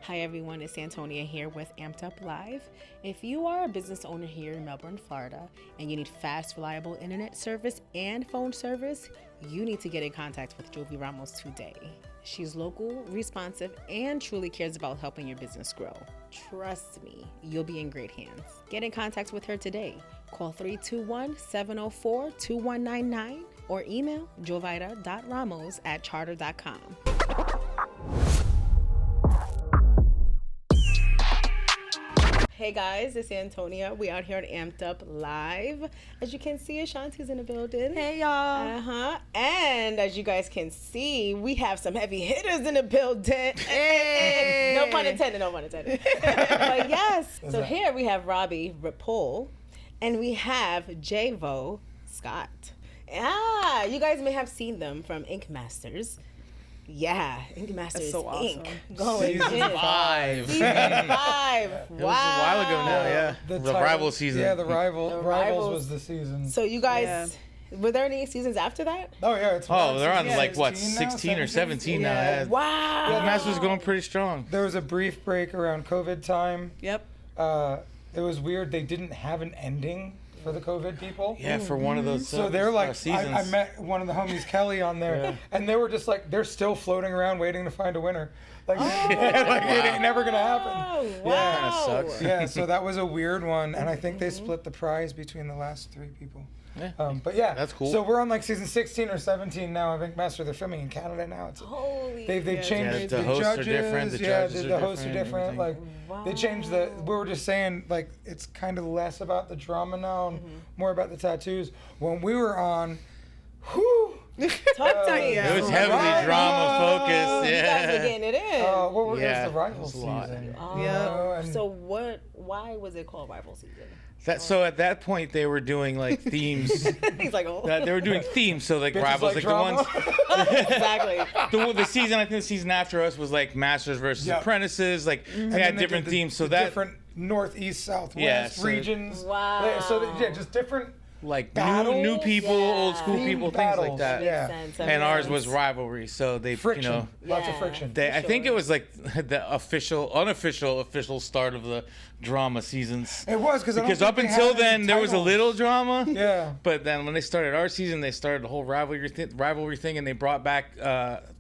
Hi everyone, it's Antonia here with Amped Up Live. If you are a business owner here in Melbourne, Florida, and you need fast, reliable internet service and phone service, you need to get in contact with Jovi Ramos today. She's local, responsive, and truly cares about helping your business grow. Trust me, you'll be in great hands. Get in contact with her today. Call 321-704-2199 or email jovita.ramos@charter.com. Hey guys, it's Antonia. We out here at Amped Up Live. As you can see, Ashanti's in the building. Hey y'all. And as you guys can see, we have some heavy hitters in the building. Hey. No pun intended, no pun intended. But yes. So here we have Robbie Ripoll and we have Jayvo Scott. You guys may have seen them from Ink Masters. Yeah, Ink Masters so awesome. Ink. Going Season in. 5. Season 5. It was a while ago now, yeah. The rival season. Yeah, the Rivals Rivals. was the season. So you guys, were there any seasons after that? Oh yeah, it's they're on like what, 16 16 or 17 now. Yeah. Yeah. Wow. Ink Masters going pretty strong. There was a brief break around COVID time. Yep. It was weird. They didn't have an ending for the COVID people. Yeah, for one of those So they're like, seasons. I met one of the homies, Kelly, on there, and they were just like, they're still floating around waiting to find a winner. Like, it ain't never gonna happen. Wow. Yeah. Kinda sucks. Yeah, so that was a weird one, and I think they split the prize between the last 3 people. Yeah. But yeah, That's cool. So we're on like season 16 or 17 now of Ink Master. They're filming in Canada now. Holy. They've changed the the hosts are judges. different, the judges the are hosts are different, different. Like Wow. they changed the. We were just saying like it's kind of less about the drama now and more about the tattoos. When we were on, whew. Talk to me. It was heavily drama focused. You guys were Yeah. getting it in. What were Yeah, it was the rival it was a lot. season? Yeah. and So why was it called Rival Season? So at that point they were doing like themes. He's like, oh. They were doing themes, so like Bitches rivals, like the drama. ones. Exactly. The season, I think the season after us was like Masters versus Yep. Apprentices. Like And they then had they different did the- themes. So the that different northeast, southwest Yeah, so- regions. Wow. So just different. like Battles? new people, Yeah. old school Themed people, things like battles. that. Yeah. Makes sense. And ours was rivalry. So they, Friction. you know, Lots of Yeah. friction. I think it was like the unofficial start of the drama seasons. It was because Up until then there was a little drama. Yeah. But then when they started our season, they started the whole rivalry thing, and they brought back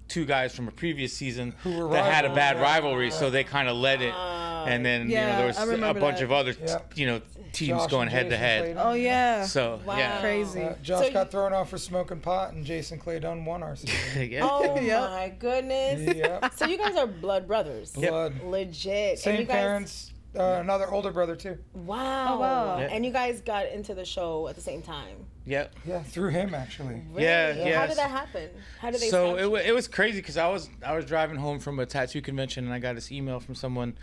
2 guys from a previous season Who were that had a rivals. bad rivalry, so they kind of led it. And then Yeah, there was I a remember bunch that. of other Yeah. teams Josh going and head to Jason head. played Oh yeah. So Wow. yeah, Crazy. Josh So got thrown off for smoking pot, and Jason Claydon won our season. yeah. Oh Yep. my goodness. Yep. So you guys are blood brothers. Blood. Legit. And Same you guys, parents. Another older brother too. Wow. Oh, wow. Yeah. And you guys got into the show at the same time. Yep. Yeah, through him actually. Yeah, Really? yeah. How did that happen? How did they So scout you? it was crazy because I was driving home from a tattoo convention and I got this email from someone,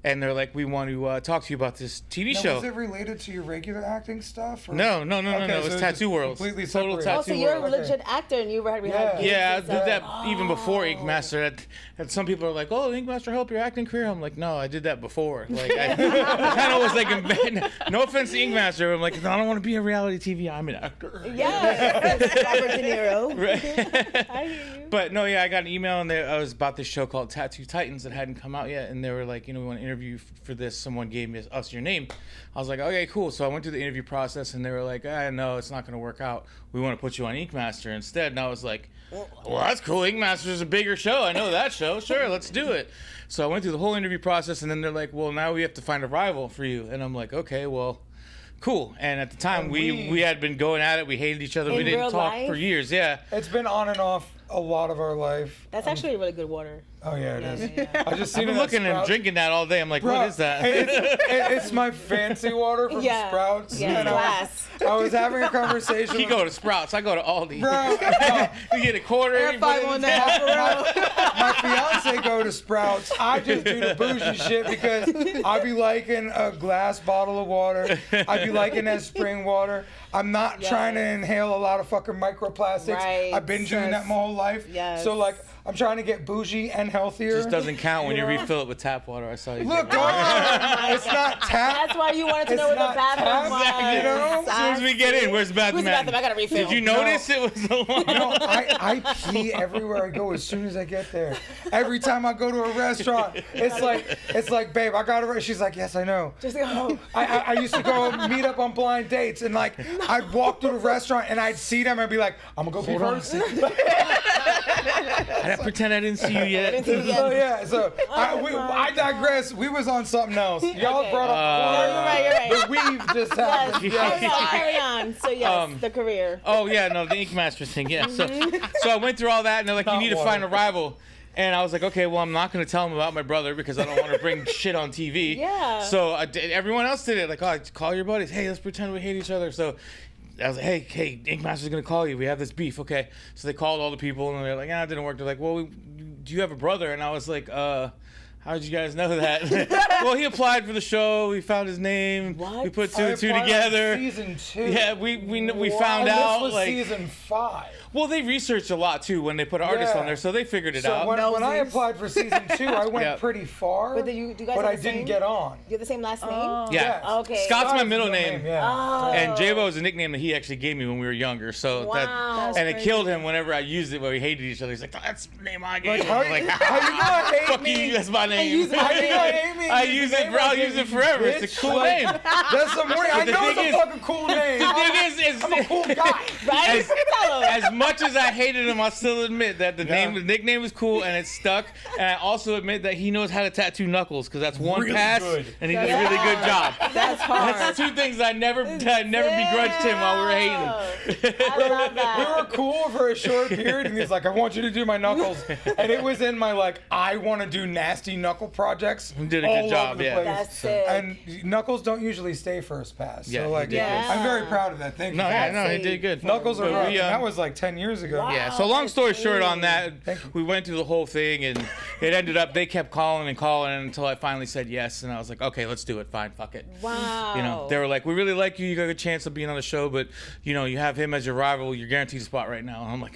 and they're like, "We want to talk to you about this TV Now, show." was it related to your regular acting stuff? Or? No. Okay, It so was it's Tattoo just World. completely Total separate. Tattoo Oh, so you're a World. legit actor and you had Yeah. gigs Yeah, I and did stuff. that even before Ink Master. And some people are like, "Oh, Ink Master helped your acting career." I'm like, "No, I did that before." Like, I kind of was like, no offense to Ink Master, I'm like, I don't want to be in reality TV. I'm an actor. Yeah. Robert De Niro. Right. I hear you. But no, yeah, I got an email and I was about this show called Tattoo Titans that hadn't come out yet, and they were like, we want to interview for this. Someone gave us your name. I was like, okay, cool. So I went through the interview process, and they were like, no, it's not going to work out. We want to put you on Ink Master instead. And I was like, well, that's cool. Ink Master's a bigger show. I know that show. Sure, let's do it. So I went through the whole interview process, and then they're like, well, now we have to find a rival for you. And I'm like, okay, well, cool. And at the time, And we had been going at it. We hated each other. In We didn't real talk life? for years. Yeah. It's been on and off a lot of our life. That's actually really good water. Oh yeah, it is. Yeah. I just I've seen been it at looking and Sprouts. drinking that all day. I'm like, Bro, what is that? It's my fancy water from Yeah. Sprouts. Yeah, and glass. I was having a conversation. You with- go to Sprouts. I go to Aldi. Bro, You get a quarter. Air you put it 5 on in- that. my fiance go to Sprouts. I just do the bougie shit because I be liking a glass bottle of water. I be liking that spring water. I'm not trying to inhale a lot of fucking microplastics. Right. I've been doing that my whole life. Yes. So like I'm trying to get bougie and healthier. Just doesn't count when you refill it with tap water. I saw you. Look, do that. dog, it's not tap. That's why you wanted to It's know where the not bathroom was. tap, you know? As soon as we get in, where's the bathroom? Where's the bathroom? I gotta refill. Did you notice it was a lot? No, I pee everywhere I go as soon as I get there. Every time I go to a restaurant, it's like, babe, I got to. She's like, yes, I know. Just go. I used to go meet up on blind dates, and like I'd walk through the restaurant and I'd see them and be like, I'm gonna go pee first. I pretend I didn't see you yet. So yeah, so I digress. We was on something else. Y'all brought up You're right. the weave just happened. Yes. Carry on. So yes, the career. Oh yeah, no, the Ink Master thing. Yeah. So I went through all that, and they're like, you need to water. find a rival. And I was like, okay, well, I'm not going to tell them about my brother because I don't want to bring shit on TV. Yeah. So everyone else did it. Like, oh, call your buddies. Hey, let's pretend we hate each other. So I was like, hey, Ink Master's going to call you. We have this beef. Okay. So they called all the people, and they're like, it didn't work. They're like, well, do you have a brother? And I was like, how did you guys know that? Well, he applied for the show. We found his name. What? We put two I and two applied on together. Season 2. Yeah, we found And out. This was like, season 5. well, they researched a lot too when they put artists Yeah. on there, so they figured it So out. when I Nosies. applied for season 2, I went Yeah. pretty far. But do you guys but have I the didn't same? get on. You have the same last name? Yeah. Yes. Okay. Scott's my Scott's middle the name. Yeah. And Jayvo is a nickname that he actually gave me when we were younger. So Wow. and it killed him whenever I used it when we hated each other. He's like, that's the name I gave. Like, how, I'm like, how you not hate fuck me? you, that's my name. How you not hate me? I use it, bro. I'll use it forever. It's a cool name. That's some weird. I the know it's thing a is- fucking cool name. The thing is, I'm a cool guy. Right? Tell 'em. as much as I hated him, I still admit that the nickname is cool and it's stuck. And I also admit that he knows how to tattoo knuckles because that's one Really pass good. and he did a really good job. That's hard. That's two things I never begrudged him while we were hating. I love We that. were cool for a short period, and he's like, "I want you to do my knuckles," and it was in my like, I want to do nasty knuckle projects. He did a all good job, over the yeah. place. That's sick. And knuckles don't usually stay first pass. Yeah, so he like, did good. I'm very proud of that. Thank you. No, yeah, no, he That's did good. Knuckles are But rough. we, And that was like 10 years ago. Wow. Yeah, so long story that's short on great. that, Thank you. we went through the whole thing and it ended up, they kept calling and calling until I finally said yes. And I was like, okay, let's do it. Fine, fuck it. Wow. You know, they were like, we really like you. You got a chance of being on the show, but, you know, you have him as your rival. You're guaranteed a spot right now. And I'm like,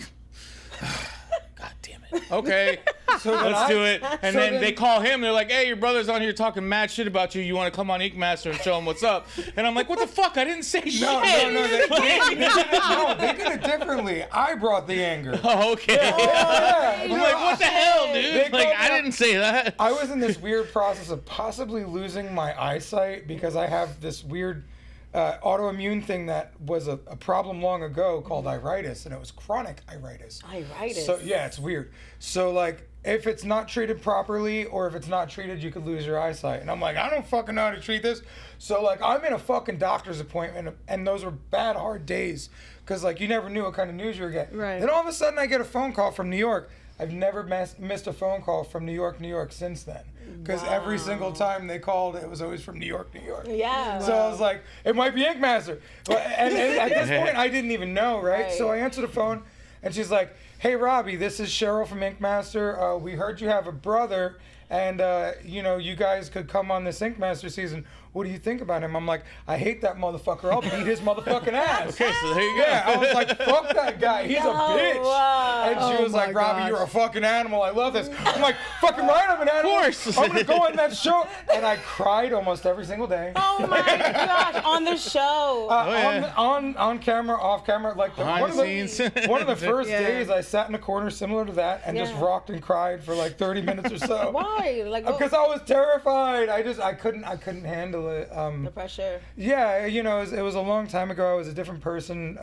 God damn it. Okay, So then let's do it. And so then then- they call him. They're like, hey, your brother's on here talking mad shit about you. You want to come on Ink Master and show him what's up? And I'm like, what the fuck? I didn't say shit. No, they did it differently. I brought the anger. Oh, okay. Yeah. I'm like, what the hell, They dude? Like, called I me up. didn't say that. I was in this weird process of possibly losing my eyesight because I have this weird autoimmune thing that was a problem long ago called iritis, and it was chronic iritis. Iritis. So yeah, it's weird. So like, if it's not treated properly, or if it's not treated, you could lose your eyesight. And I'm like, I don't fucking know how to treat this. So like, I'm in a fucking doctor's appointment, and those were bad, hard days, because like you never knew what kind of news you were getting. Right. Then all of a sudden, I get a phone call from New York. I've never missed a phone call from New York, since then. Because every single time they called, it was always from New York. Yeah. So I was like, it might be Ink Master. And at this point, I didn't even know, right? So I answered the phone, and she's like, hey, Robbie, this is Cheryl from Ink Master. We heard you have a brother, and, you know, you guys could come on this Ink Master season. What do you think about him? I'm like, I hate that motherfucker. I'll beat his motherfucking ass. Okay, so there you go. Yeah, I was like, fuck that guy. He's a bitch. wow. And she was like, Robbie, you're a fucking animal. I love this. I'm like, fucking right, I'm an animal. Of course. I'm going to go on that show. And I cried almost every single day. Oh my gosh, on the show. yeah. On camera, off camera, like Behind one of the the scenes. one of the first Yeah. days, I sat in a corner similar to that and just Yeah. rocked and cried for like 30 minutes or so. Why? Like, Because I was terrified. I couldn't handle it. the pressure. Yeah, you know, it was a long time ago. I was a different person.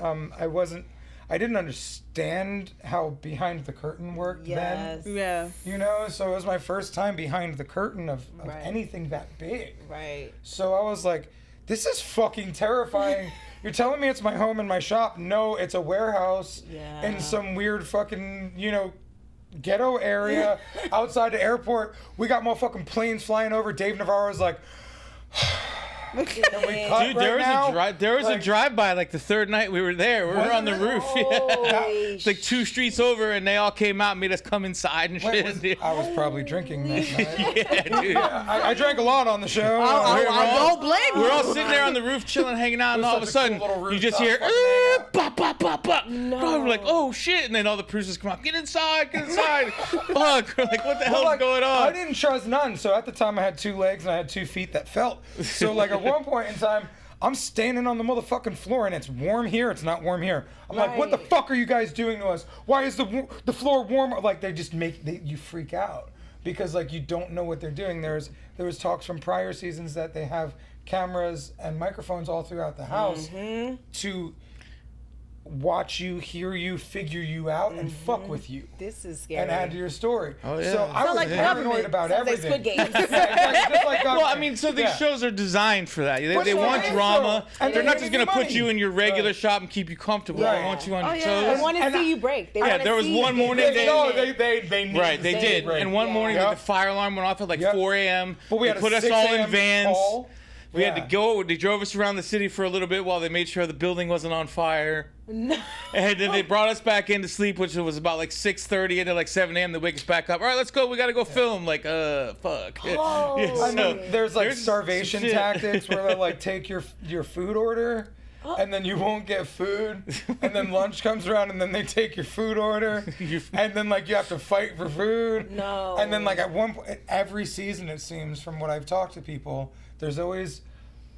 I didn't understand how behind the curtain worked Yes. then. Yeah. You know, so it was my first time behind the curtain of Right. anything that big. Right. So I was like, this is fucking terrifying. You're telling me it's my home and my shop. No, it's a warehouse Yeah. in some weird fucking, you know, ghetto area outside the airport. We got motherfucking planes flying over. Dave Navarro's like, Can we cut Dude, there was a drive-by like the third night we were there. We were on the roof. It's like 2 streets over, and they all came out and made us come inside and shit. I was probably drinking that night. Yeah, dude. I drank a lot on the show. I don't blame you. We're all sitting there on the roof chilling, hanging out, and all of a sudden you just hear bop, bop, bop, bop. No. We're like, oh shit, and then all the producers come out, get inside. Fuck. We're like, what the hell's going on? I didn't trust none, so at the time I had 2 legs and I had 2 feet that felt. So like at one point in time, I'm standing on the motherfucking floor and it's warm here, it's not warm here. I'm like, what the fuck are you guys doing to us? Why is the floor warm? Like they just you freak out because like you don't know what they're doing. There was talks from prior seasons that they have cameras and microphones all throughout the house to watch you, hear you, figure you out, and fuck with you. This is scary. And add to your story. Oh, yeah. So I was like paranoid about Sounds like everything. Squid Games. Just like Well, I mean, so these shows are designed for that. They want drama. And They're not they just give going to you put you money. in your regular shop and keep you comfortable. Right. They want you on your They toes. want to see you break. Yeah, there was one morning they need Right, they did. Right. And one morning, Yep. the fire alarm went off at like Yep. 4 a.m. But we They had put a us 6 all in a.m. vans. call. We had to go. They drove us around the city for a little bit while they made sure the building wasn't on fire. No. And then they brought us back in to sleep, which was about like 6:30, and then like 7 a.m. They wake us back up. All right, let's go. We got to go film. Like, fuck. Oh. Yeah, I so mean, there's like there's starvation some shit. tactics where they like take your food order. And then you won't get food, and then lunch comes around, and then they take your food order, and then like you have to fight for food. No. And then like at one point, every season it seems, from what I've talked to people, there's always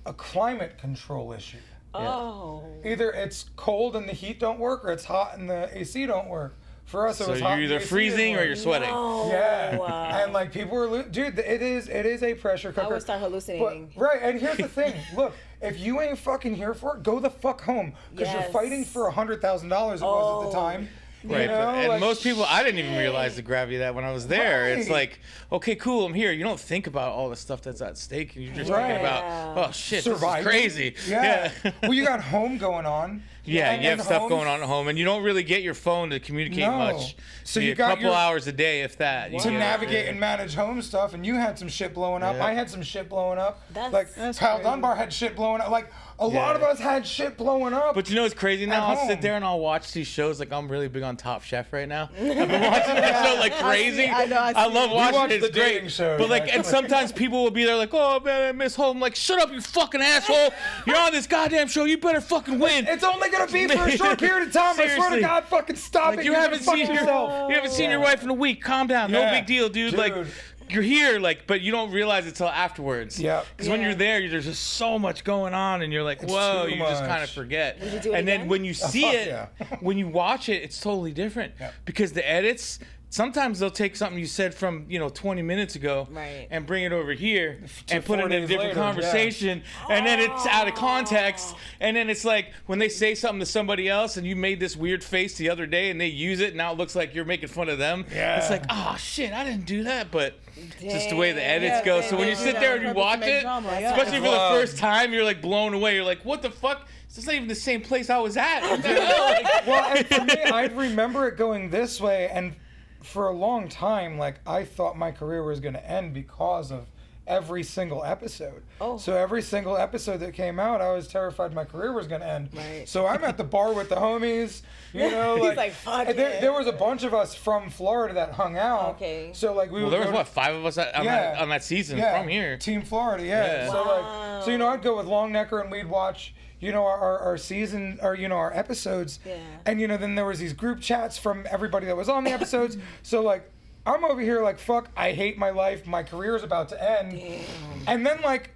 a climate control issue. Oh. Either it's cold and the heat don't work, or it's hot and the AC don't work. For us, it So was hot. you're and the either AC freezing didn't or work. you're sweating. No. Yeah, and like people were, dude. It is a pressure cooker. I would start hallucinating. But, right, and here's the thing. Look, if you ain't fucking here for it, go the fuck home, because you're Yes. fighting for $100,000. It was at the time. You Right, know, and like, most people, I didn't even realize the gravity of that when I was there. It's Right. like, okay, cool, I'm here. You don't think about all the stuff that's at stake. You're just Right. thinking about, oh shit, surviving. this is crazy. Yeah. Well, you got home going on. Yeah, And you have stuff home- going on at home, and you don't really get your phone to communicate No. much. So Maybe you a got couple your- hours a day, if that. You to get it. navigate and manage home stuff, and you had some shit blowing up. Yeah. I had some shit blowing up. That's Pal crazy. Dunbar had shit blowing up. Like a lot Yeah. of us had shit blowing up. But you know what's crazy now? At I'll home. sit there and I'll watch these shows. Like, I'm really big on Top Chef right now. I've been watching that show like crazy. I know, I I see love it. watching watch it. It's the dating great. shows, But like, and actually. sometimes people will be there like, oh man, I miss home. Like, shut up, you fucking asshole. You're on this goddamn show. You better fucking win. It's only gonna be for a short period of time. I swear Seriously. to God, fucking stop Like, it. you You're haven't gonna seen fuck your yourself. you haven't seen your wife in a week. Calm down. No Yeah. big deal, dude. Like, Dude. you're here, like, but you don't realize it till afterwards. Yeah. Because when you're there, there's just so much going on, and you're like, whoa, too you just much. kind of forget. you do it And then again? when you see fuck it, yeah. when you watch it, it's totally different. Yeah. Because the edits, sometimes they'll take something you said from 20 minutes ago Right. and bring it over here To and put it 4 in a days different later, yeah. conversation, and then it's out of context, and then it's like when they say something to somebody else and you made this weird face the other day and they use it, now it looks like you're making fun of them. Yeah. It's like, oh shit, I didn't do that, but it's just the way the edits Yeah, go. they- So when they you do sit that there on and you purpose to watch make it, drama, yeah. especially for the Wow. first time, you're like blown away. You're like, what the fuck? It's not even the same place I was at. What the hell? Like, Well, and for me, I remember it going this way, and for a long time, like I thought my career was going to end because of every single episode. Oh. So every single episode that came out, I was terrified my career was going to end. Right. So I'm at the bar with the homies, you know. He's like, fuck and it. there was a bunch of us from Florida that hung out. Okay. So like we well, would there was go to- what, 5 of us on, Yeah. on that season yeah, from here. Team Florida, yeah. Yeah. So Wow. like, so I'd go with Longnecker and we'd watch, our season or our episodes. Yeah. And then there was these group chats from everybody that was on the episodes. So like, I'm over here like, fuck, I hate my life. My career is about to end. Damn. And then like,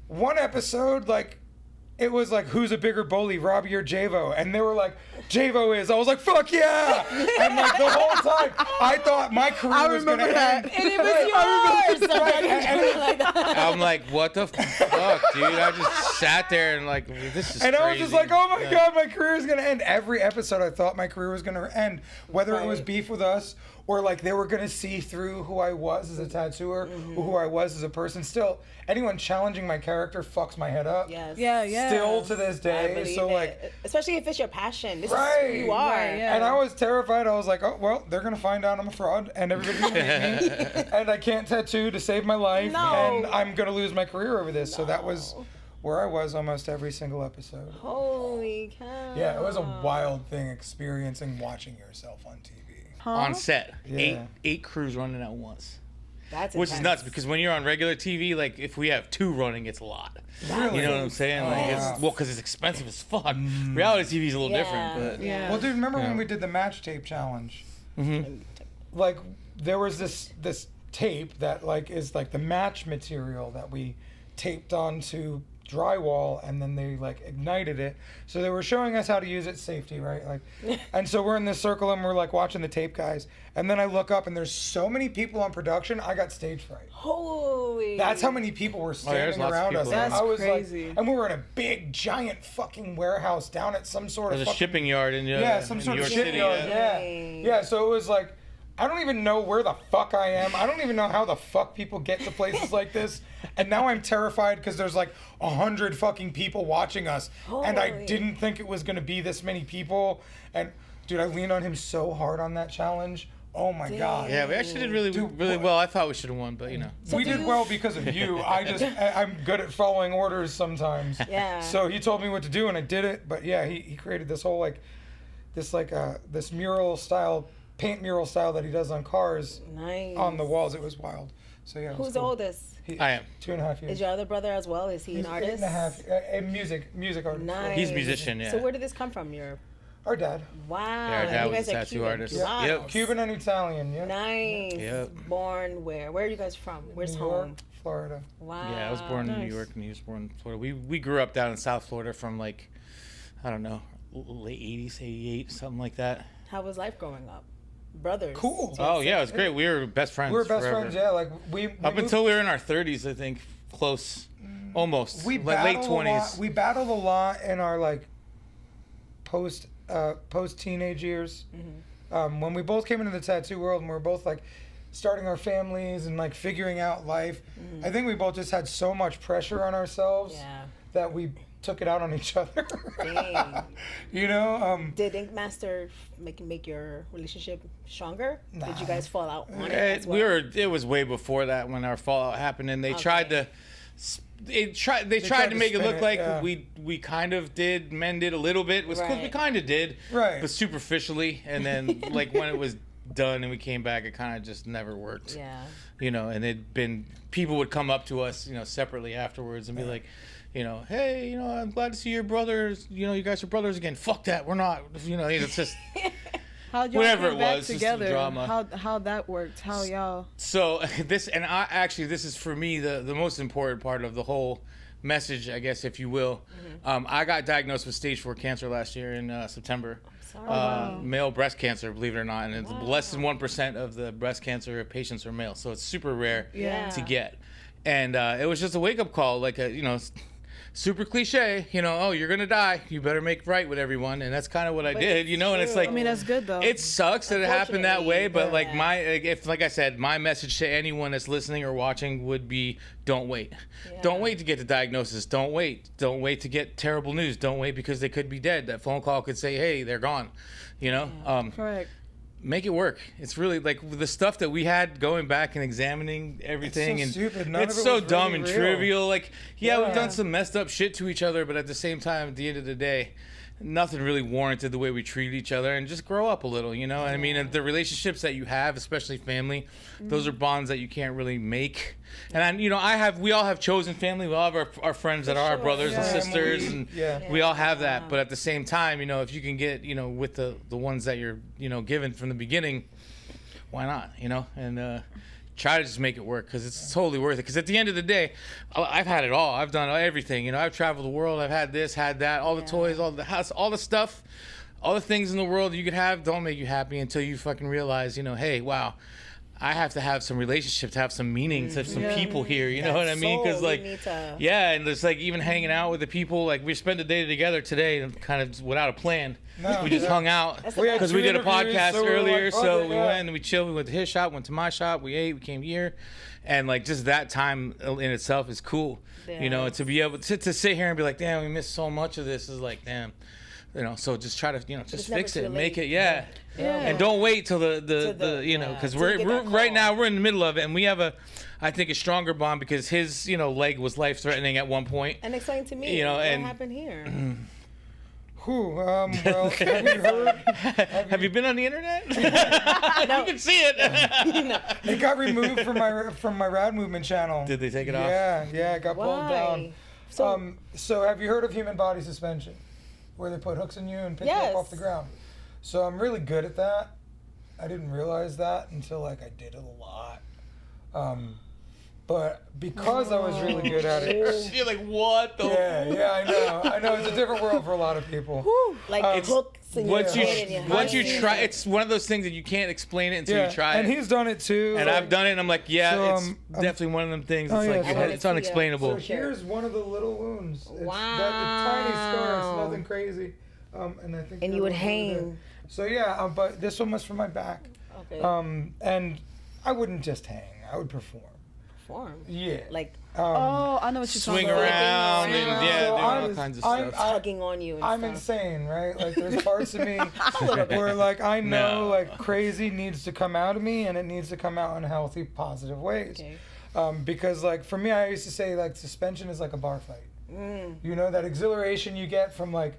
one episode like. It was like, who's a bigger bully, Robbie or Jayvo? And they were like, Jayvo is. I was like, fuck yeah! And like the whole time, I thought my career was gonna end. And it was yours. Right, I'm like, what the fuck, dude? I just sat there and like, this is And crazy. I was just like, oh my God, my career is going to end. Every episode I thought my career was going to end. Whether it was Right. beef with us or like they were going to see through who I was as a tattooer or who I was as a person. Still, anyone challenging my character fucks my head up. Yes. Yeah. Still to this I day. believe So it. like, especially if it's your passion. This Right. is who you are. Right, yeah. and I was terrified. I was like, oh, well, they're going to find out I'm a fraud and everybody's going to hate me. And I can't tattoo to save my life. No. And I'm going to lose my career over this. So that was where I was almost every single episode. Holy cow. Yeah, it was a wild thing experiencing watching yourself on TV. On set. Yeah. Eight crews running at once. That's Which is intense. nuts because when you're on regular TV, like if we have 2 running, it's a lot. Really? You know what I'm saying? Like wow. it's because it's expensive as fuck. Reality TV is a little Yeah. different, but Yeah. Well, dude, remember Yeah. when we did the match tape challenge? Mm-hmm. Like, there was this tape that like is like the match material that we taped onto drywall, and then they like ignited it. So they were showing us how to use it safety, right? Like, and so we're in this circle and we're like watching the tape guys, and then I look up and there's so many people on production. I got stage fright. Holy. That's how many people were there's standing lots of around us. people. And That's I was crazy. like, and we were in a big, giant, fucking warehouse down at some sort of There's a fucking, shipping yard in some in sort New of York shit City. yard. Yeah. Yeah, so it was like, I don't even know where the fuck I am. I don't even know how the fuck people get to places like this. And now I'm terrified because there's like 100 fucking people watching us, and I Holy. didn't think it was gonna be this many people. And dude, I leaned on him so hard on that challenge. Oh my god. Yeah, we actually did really Dude, really what- well. I thought we should have won, but you know. We did well because of you. I'm good at following orders sometimes. Yeah. So he told me what to do and I did it. But yeah, he created this whole this mural style, paint mural style that he does on cars Nice. on the walls. It was wild. So yeah. it was Who's cool. the oldest? I am. 2.5 years. Is your other brother as well? Is he He's an artist? 8.5. A music artist. Nice. He's a musician, yeah. So where did this come from? Your Our dad. wow. Yeah, our dad you was guys a are tattoo Cuban. artist. Wow. Yep. Cuban and Italian. Yeah. Nice. Yep. Born where? Where are you guys from? Where's New home? York, Florida. Wow. Yeah, I was born in New Nice. York and he was born in Florida. We grew up down in South Florida from like, I don't know, late 80s, 88, something like that. How was life growing up? Brothers. Cool. Oh yeah, it was great. We were best friends. We were best forever. friends. Yeah, like we Up moved- until we were in our 30s, I think, close, almost, we like late battled a lot. 20s. We battled a lot in our like post teenage years. When we both came into the tattoo world and we were both like starting our families and like figuring out life. I think we both just had so much pressure on ourselves Yeah. that we took it out on each other. Dang. You know, Did Ink Master make your relationship stronger? Did you Nah. guys fall out on it as well? It was way before that when our fallout happened, and they tried to. They tried tried to to make it spin look it, like yeah. we kind of did mend it a little bit. It was because we Right. kind of did, Right. but superficially. And then like when it was done and we came back, it kind of just never worked. Yeah. You know, and it'd been people would come up to us, you know, separately afterwards and be like, you know, hey, you know, I'm glad to see your brothers. You know, you guys are brothers again. Fuck that, we're not. You know, it's just. How'd y'all Whatever come it back was, just together? drama. How that worked? How y'all? So this is for me the most important part of the whole message, I guess, if you will. I got diagnosed with stage 4 cancer last year in September. Sorry. Male breast cancer, believe it or not, and it's less than 1% of the breast cancer patients are male, so it's super rare Yeah. to get. And it was just a wake up call, like super cliche, you know, oh, you're gonna die, you better make right with everyone, and that's kind of what I But did, it's you know. And it's true. like, I mean, that's good though. it sucks that it happened that way, but like Yeah. like I said, my message to anyone that's listening or watching would be, don't wait. Don't Yeah. wait to get the diagnosis. Don't wait to get terrible news. Don't wait because they could be dead. That phone call could say, hey, they're gone, you know. Correct. Make it work. It's really like the stuff that we had going back and examining everything, so and stupid. None it's of it so was dumb really and real. trivial. Like, yeah, we've Yeah. done some messed up shit to each other, but at the same time, at the end of the day, nothing really warranted the way we treat each other. And just grow up a little, you know. I mean, and the relationships that you have, especially family, those are bonds that you can't really make. And we all have chosen family. We all have our friends that are our brothers and Yeah. sisters, and Yeah. we all have that. But at the same time, you know, if you can get, you know, with the ones that you're, you know, given from the beginning, why not, you know? And try to just make it work, because it's totally worth it. Because at the end of the day, I've had it all. I've done everything. You know, I've traveled the world. I've had this, had that, all the toys, all the house, all the stuff, all the things in the world you could have don't make you happy until you fucking realize, you know, hey, wow, I have to have some relationship, to have some meaning, to have some people here. You know what I mean? Because soul, we like, need to- yeah, and it's like even hanging out with the people. Like we spent the day together today, and kind of without a plan. No, We just yeah. hung out We had because we 2 did a interviews, podcast so we were earlier. like, fuck So it, we yeah. went and we chilled. We went to his shop, went to my shop. We ate. We came here, and like just that time in itself is cool. You know, Yes. to be able to sit here and be like, damn, we missed so much of this. Is like, damn. So just try to, just it's never fix it too and make late. it, yeah. And don't wait till the because till you get that right call. now we're in the middle of it, and we have I think a stronger bond because his, leg was life threatening at one point. And explain to me what happened here. Well, have you heard? Have you been on the internet? You can see it. It got removed from my Rad Movement channel. Did they take it off? Yeah, it got pulled down. So, So have you heard of human body suspension, where they put hooks in you and pick you up off the ground? So I'm really good at that. I didn't realize that until I did it a lot. But because I was really good at it. You're like, what the? Yeah, I know. It's a different world for a lot of people. like hooks in your Once head and your once you hands. try, it's one of those things that you can't explain it until you try and it. he's done it too. And I've done it, and I'm like, yeah, So, it's definitely one of them things. It's oh, yeah, like so- it's unexplainable. So here's one of the little wounds. It's Wow. the tiny scar. It's nothing crazy. And I think. And the you would other one over there. hang. So yeah, but this one was for my back. Okay. And I wouldn't just hang. I would perform. Form. Yeah. Like Oh, I know what you're Swing talking about. around and around. yeah, So doing all I'm- kinds of I'm- stuff. tugging on you and I'm stuff. insane, right? Like there's parts of me where like I know No. like crazy needs to come out of me, and it needs to come out in healthy, positive ways. Okay. Because like for me, I used to say like suspension is like a bar fight. Mm. You know, that exhilaration you get from like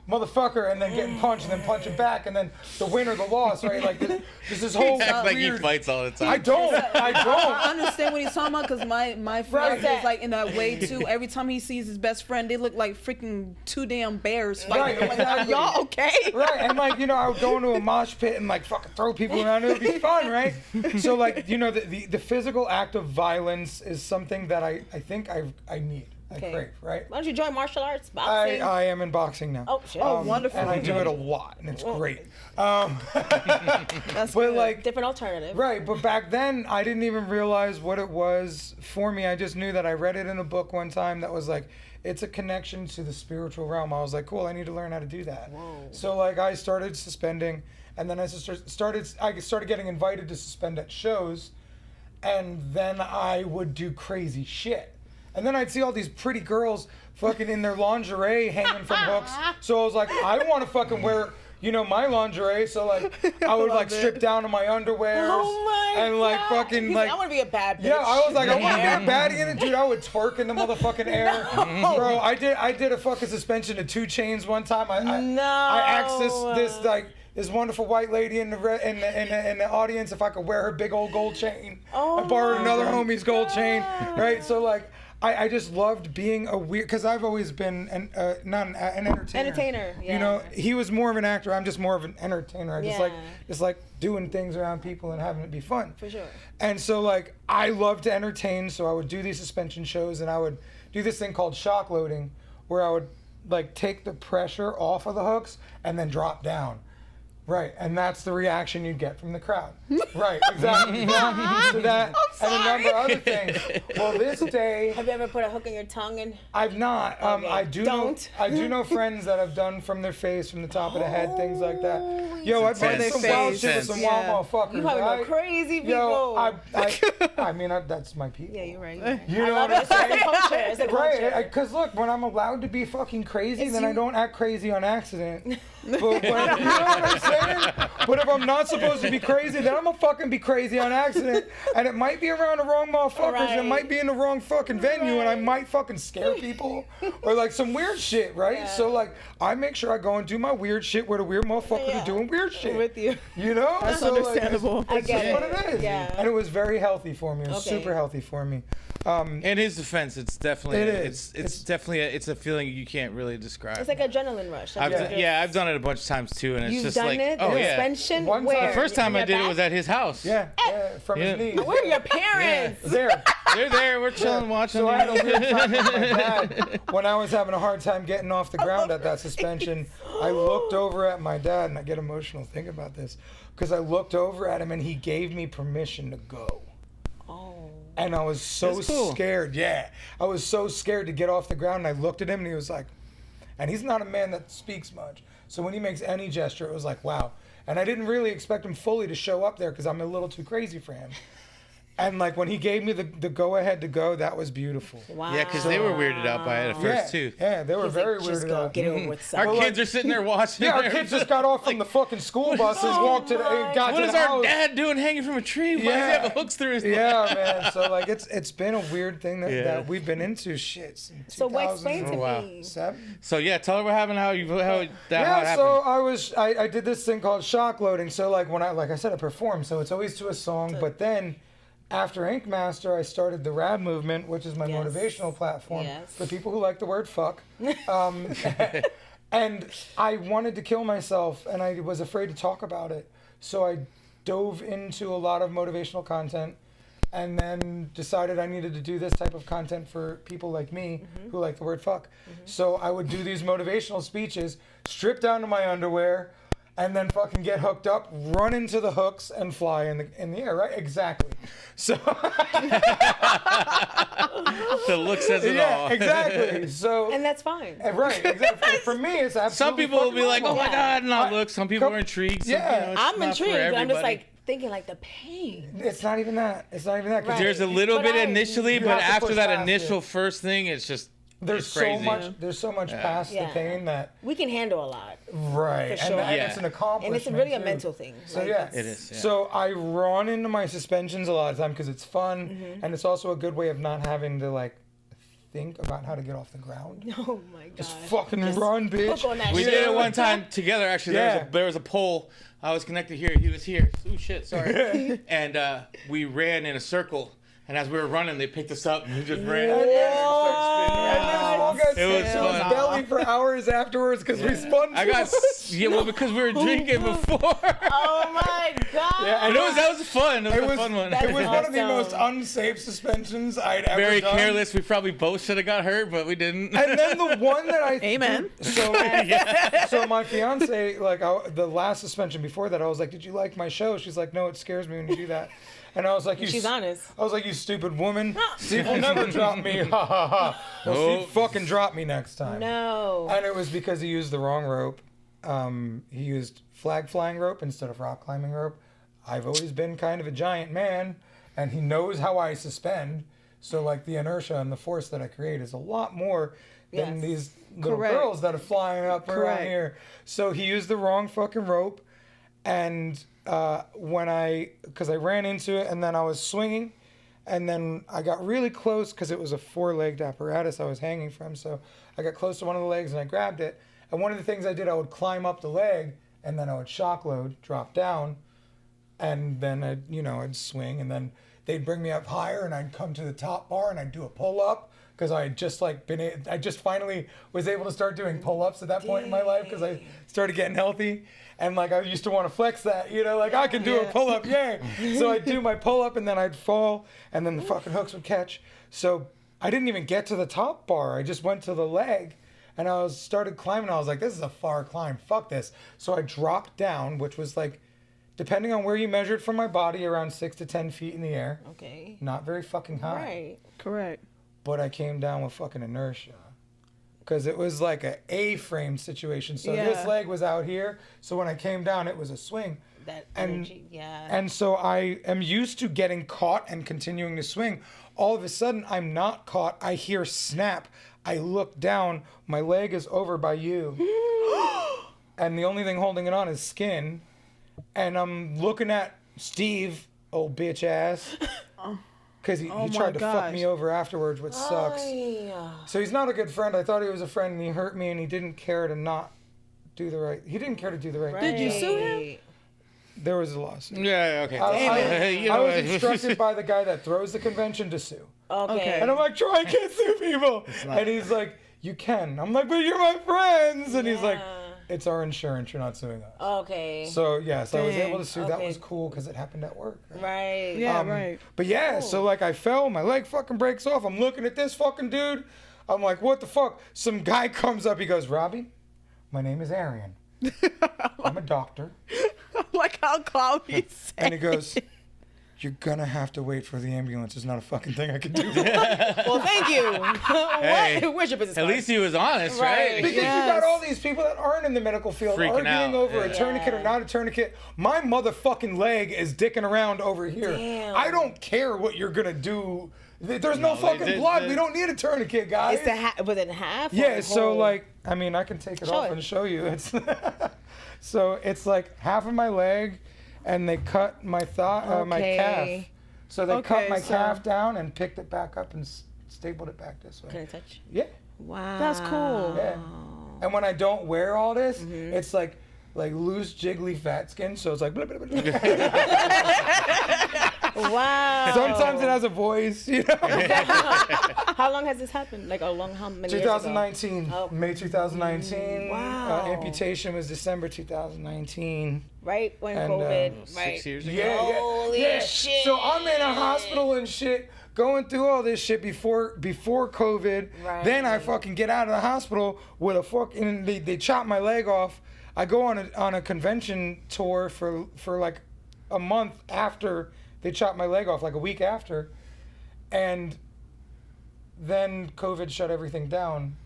motherfucker and then getting punched and then punching back and then the win or the loss, right? Like there's this whole Act like he weird. fights all the time. I don't. I understand what he's talking about because my friend Right. is like in that way too. Every time he sees his best friend, they look like freaking two damn bears fighting. Right, I'm like, exactly. are y'all okay? Right, and like I would go into a mosh pit and like fucking throw people around. It would be fun, right? So like the physical act of violence is something that I think I need. I Okay. crave, right? Why don't you join martial arts? Boxing? I am in boxing now. Oh, shit. Oh, wonderful. And I do it a lot, and it's great. That's but good. like, Different alternative. right, but back then I didn't even realize what it was for me. I just knew that I read it in a book one time that was like, it's a connection to the spiritual realm. I was like, cool, I need to learn how to do that. Whoa. So like I started suspending, and then I started getting invited to suspend at shows, and then I would do crazy shit. And then I'd see all these pretty girls fucking in their lingerie hanging from hooks. So I was like, I want to fucking wear, my lingerie. So like, I would like strip down to my underwear Oh my and like God. fucking He's like. I want to be a bad bitch. Yeah, I was like, I want to be a baddie in it, dude. I would twerk in the motherfucking air, bro. I did a fucking suspension of 2 Chainz one time. I asked this wonderful white lady in the audience if I could wear her big old gold chain. Oh I borrowed my another homie's gold chain, God. right? So like, I just loved being a weird, because I've always been not an entertainer. Entertainer, yeah. He was more of an actor. I'm just more of an entertainer. I Yeah. just like doing things around people and having it be fun. For sure. And so like I love to entertain, so I would do these suspension shows, and I would do this thing called shock loading, where I would like take the pressure off of the hooks and then drop down. Right, and that's the reaction you'd get from the crowd. Right, exactly. So that and a number of other things. Well, this day Have you ever put a hook in your tongue and? I've not. Okay, I do don't. know. I do know friends that have done from their face, from the top of the head, things like that. Yo, I've done intense. some wild Face. shit with some Yeah. wild motherfuckers. You probably know right? crazy people. Yo, I mean, that's my people. Yeah, you're right. You're right. You I know love what it. I'm It's a saying? culture. It's a culture. Right, because look, when I'm allowed to be fucking crazy, then I don't act crazy on accident. But when, you know what I'm saying? But if I'm not supposed to be crazy, then I'm gonna fucking be crazy on accident, and it might be around the wrong motherfuckers, and it Right. might be in the wrong fucking venue, and I might fucking scare people, or like some weird shit, right? Yeah. So like, I make sure I go and do my weird shit where the weird motherfuckers Yeah. are doing weird shit. With you. You know? That's So, like, understandable. I it's get just what it. it is. Yeah. And it was very healthy for me. It was Okay. super healthy for me. In his defense, it's definitely It is. it's definitely it's a feeling you can't really describe. It's like adrenaline rush. That's I've what done, it is. I've done it a bunch of times too, and it's You've just done like, it? oh The yeah. suspension? One time- Where? The first time In I your did it back? was at his house. Yeah, from his knees. Where are your parents? There. They're there. We're chilling, watching. So I had a weird time with my dad when I was having a hard time getting off the ground at that suspension. I looked over at my dad, and I get emotional thinking about this, because I looked over at him and he gave me permission to go. Oh. And I was so That's cool. scared. Yeah. I was so scared to get off the ground, and I looked at him, and he was like, and he's not a man that speaks much. So when he makes any gesture, it was like, wow. And I didn't really expect him fully to show up there because I'm a little too crazy for him. And like when he gave me the go ahead to go, that was beautiful. Wow. Yeah, because they were weirded out by it at first too. Yeah, they were He's very like, just weirded go out. get it over with. Our son. kids are sitting there watching. Yeah, our kids just got off from the fucking school buses, walked to the, got What to is the our house. dad doing hanging from a tree? Why does he Yeah. have hooks through his Yeah, man. So like it's been a weird thing that, Yeah. that we've been into shit since So what explain to 2007. Wow. me? So yeah, tell her what happened. How it happened. So I did this thing called shock loading. So like when like I said, I perform. So it's always to a song, but then after Ink Master, I started the Rab movement, which is my Yes. motivational platform Yes. for people who like the word fuck. And I wanted to kill myself, and I was afraid to talk about it. So I dove into a lot of motivational content, and then decided I needed to do this type of content for people like me who like the word fuck. So I would do these motivational speeches, strip down to my underwear, and then fucking get hooked up, run into the hooks, and fly in the air, right? Exactly. So The look says it all. yeah, exactly. So And that's fine. right, exactly. For me, it's absolutely. Some people will be like, "Oh my Yeah. God, not I- look." Some people are intrigued. Some, Yeah. it's I'm not for intrigued, but I'm just everybody. like thinking like the pain. It's not even that. It's not even that. 'cause Right. There's a little But bit I- initially, you but have to after push that past initial it. first thing, it's just There's it's so crazy. much. There's so much past Yeah. the pain that We can handle a lot, right, For sure. and Yeah. it's an accomplishment. and it's really a too. mental thing. So Like, yeah, it's- It is. Yeah. So I run into my suspensions a lot of time because it's fun, Mm-hmm. and it's also a good way of not having to like think about how to get off the ground. Oh my god. Just fucking run, bitch. hook on that we shit. did it one time together. Actually, Yeah. there was a pole. I was connected here. He was here. Ooh, shit. Sorry. And we ran in a circle. And as we were running, they picked us up and we just ran. And then this one guy It was sits on his fun. belly for hours afterwards because we spun. I too got much. yeah, well, because we were drinking before. Oh my god. Yeah, And that was fun. It was It a was, fun one. it was one of the most Awesome. unsafe suspensions I'd ever Very done. careless. We probably both should have got hurt, but we didn't. And then the one that I Amen. So my fiance, like the last suspension before that, I was like, "Did you like my show?" She's like, "No, it scares me when you do that." And I was like, She's honest. I was like, "You stupid woman! Steve will never drop me." Ha ha ha. Well, Nope. Steve fucking dropped me next time. No. And it was because he used the wrong rope. He used flag flying rope instead of rock climbing rope. I've always been kind of a giant man, and he knows how I suspend. So like the inertia and the force that I create is a lot more than Yes. these little Correct. girls that are flying up around Correct. here. So he used the wrong fucking rope, and because I ran into it and then I was swinging, and then I got really close because it was a 4-legged apparatus I was hanging from. So I got close to one of the legs and I grabbed it. And one of the things I did, I would climb up the leg and then I would shock load, drop down, and then I'd swing, and then they'd bring me up higher and I'd come to the top bar and I'd do a pull up because I had just I just finally was able to start doing pull ups at that point in my life because I started getting healthy. And like I used to want to flex that, like I can do a pull up, yay. So I'd do my pull up and then I'd fall and then the fucking hooks would catch. So I didn't even get to the top bar. I just went to the leg and I started climbing. I was like, this is a far climb. Fuck this. So I dropped down, which was like, depending on where you measured from my body, around 6 to 10 feet in the air. Okay. Not very fucking high. Right. Correct. But I came down with fucking inertia. Because it was like a A-frame situation. So this Yeah. leg was out here. So when I came down, it was a swing. That And- energy. Yeah. And so I am used to getting caught and continuing to swing. All of a sudden, I'm not caught. I hear snap. I look down. My leg is over by you. And the only thing holding it on is skin. And I'm looking at Steve, old bitch ass. Because he my tried to fuck gosh. me over afterwards, which sucks. Ay, So he's not a good friend. I thought he was a friend, and he hurt me, and he didn't care to not do the right. He didn't care to do the right. Did thing. you sue him? right. There was a lawsuit. Yeah. Okay. I was instructed by the guy that throws the convention to sue, Okay. and I'm like, Troy, I can't sue people, and he's like, you can. I'm like, but you're my friends, and he's like, it's our insurance. You're not suing us. Okay. So yes, I was Dang. able to sue. That Okay. was cool because it happened at work. Right? Right. Yeah, right. But yeah, so like I fell, my leg fucking breaks off. I'm looking at this fucking dude. I'm like, what the fuck? Some guy comes up. He goes, Robbie, my name is Arian. I'm a doctor. Like how calm he said. And he goes, you're gonna have to wait for the ambulance. There's not a fucking thing I can do. Well, thank you. Hey, what? Where's your business At card? least he was honest, Right. right? Because you got all these people that aren't in the medical field Freaking arguing out, over a yeah. tourniquet or not a tourniquet. My motherfucking leg is dicking around over here. Damn. I don't care what you're gonna do. There's no fucking blood. We don't need a tourniquet, guys. It's was it half? or Yeah, so whole? like, I mean, I can take it Show off it. and show you. It's so it's like half of my leg, and they cut my my calf. Okay. So they cut Okay, my so- calf down and picked it back up and stapled it back this way. Can I touch? Yeah, Wow. That's cool. yeah. And when I don't wear all this, Mm-hmm. it's like loose, jiggly fat skin. So it's like. Blah, blah, blah, blah. Wow. Sometimes it has a voice, you know. How long has this happened? Like how many years 2019, ago? Oh. May 2019. Wow. Amputation was December 2019. Right when And, COVID. 6 years ago. Yeah, Holy yeah. shit. So I'm in a hospital and shit, going through all this shit before COVID. Right. Then I fucking get out of the hospital with a fucking. They chop my leg off. I go on a convention tour for like a month after they chop my leg off, like a week after, and then COVID shut everything down.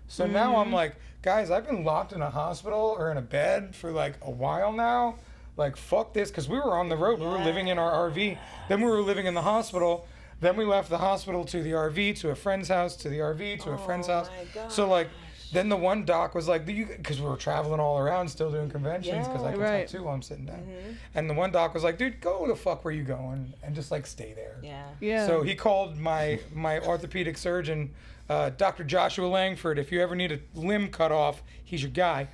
So now I'm like, guys, I've been locked in a hospital or in a bed for like a while now. Like, fuck this, because we were on the road. We were living in our RV. Then we were living in the hospital. Then we left the hospital to the RV, to a friend's house, to the RV, to a friend's house. my So like, then the one doc was like, because we were traveling all around, still doing conventions, because I can Right. talk too while I'm sitting down. And the one doc was like, dude, go the fuck where you going, and just like stay there. Yeah. Yeah. So he called my orthopedic surgeon, Dr. Joshua Langford. If you ever need a limb cut off, he's your guy.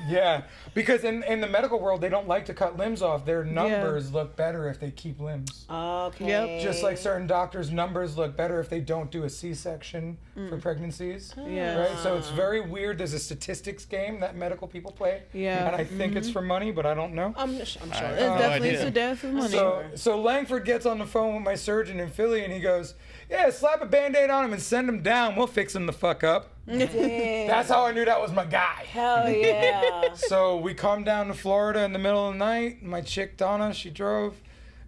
Yeah, because in the medical world, they don't like to cut limbs off. Their numbers look better if they keep limbs. Okay. Yep. Just like certain doctors' numbers look better if they don't do a C-section for pregnancies. Yeah. Right? So it's very weird. There's a statistics game that medical people play. Yeah. And I think it's for money, but I don't know. I'm sure. It's no definitely idea. a death of money. So Langford gets on the phone with my surgeon in Philly and he goes, yeah, slap a Band-Aid on him and send him down. We'll fix him the fuck up. Damn. That's how I knew that was my guy. Hell yeah. So we come down to Florida in the middle of the night. My chick Donna, she drove.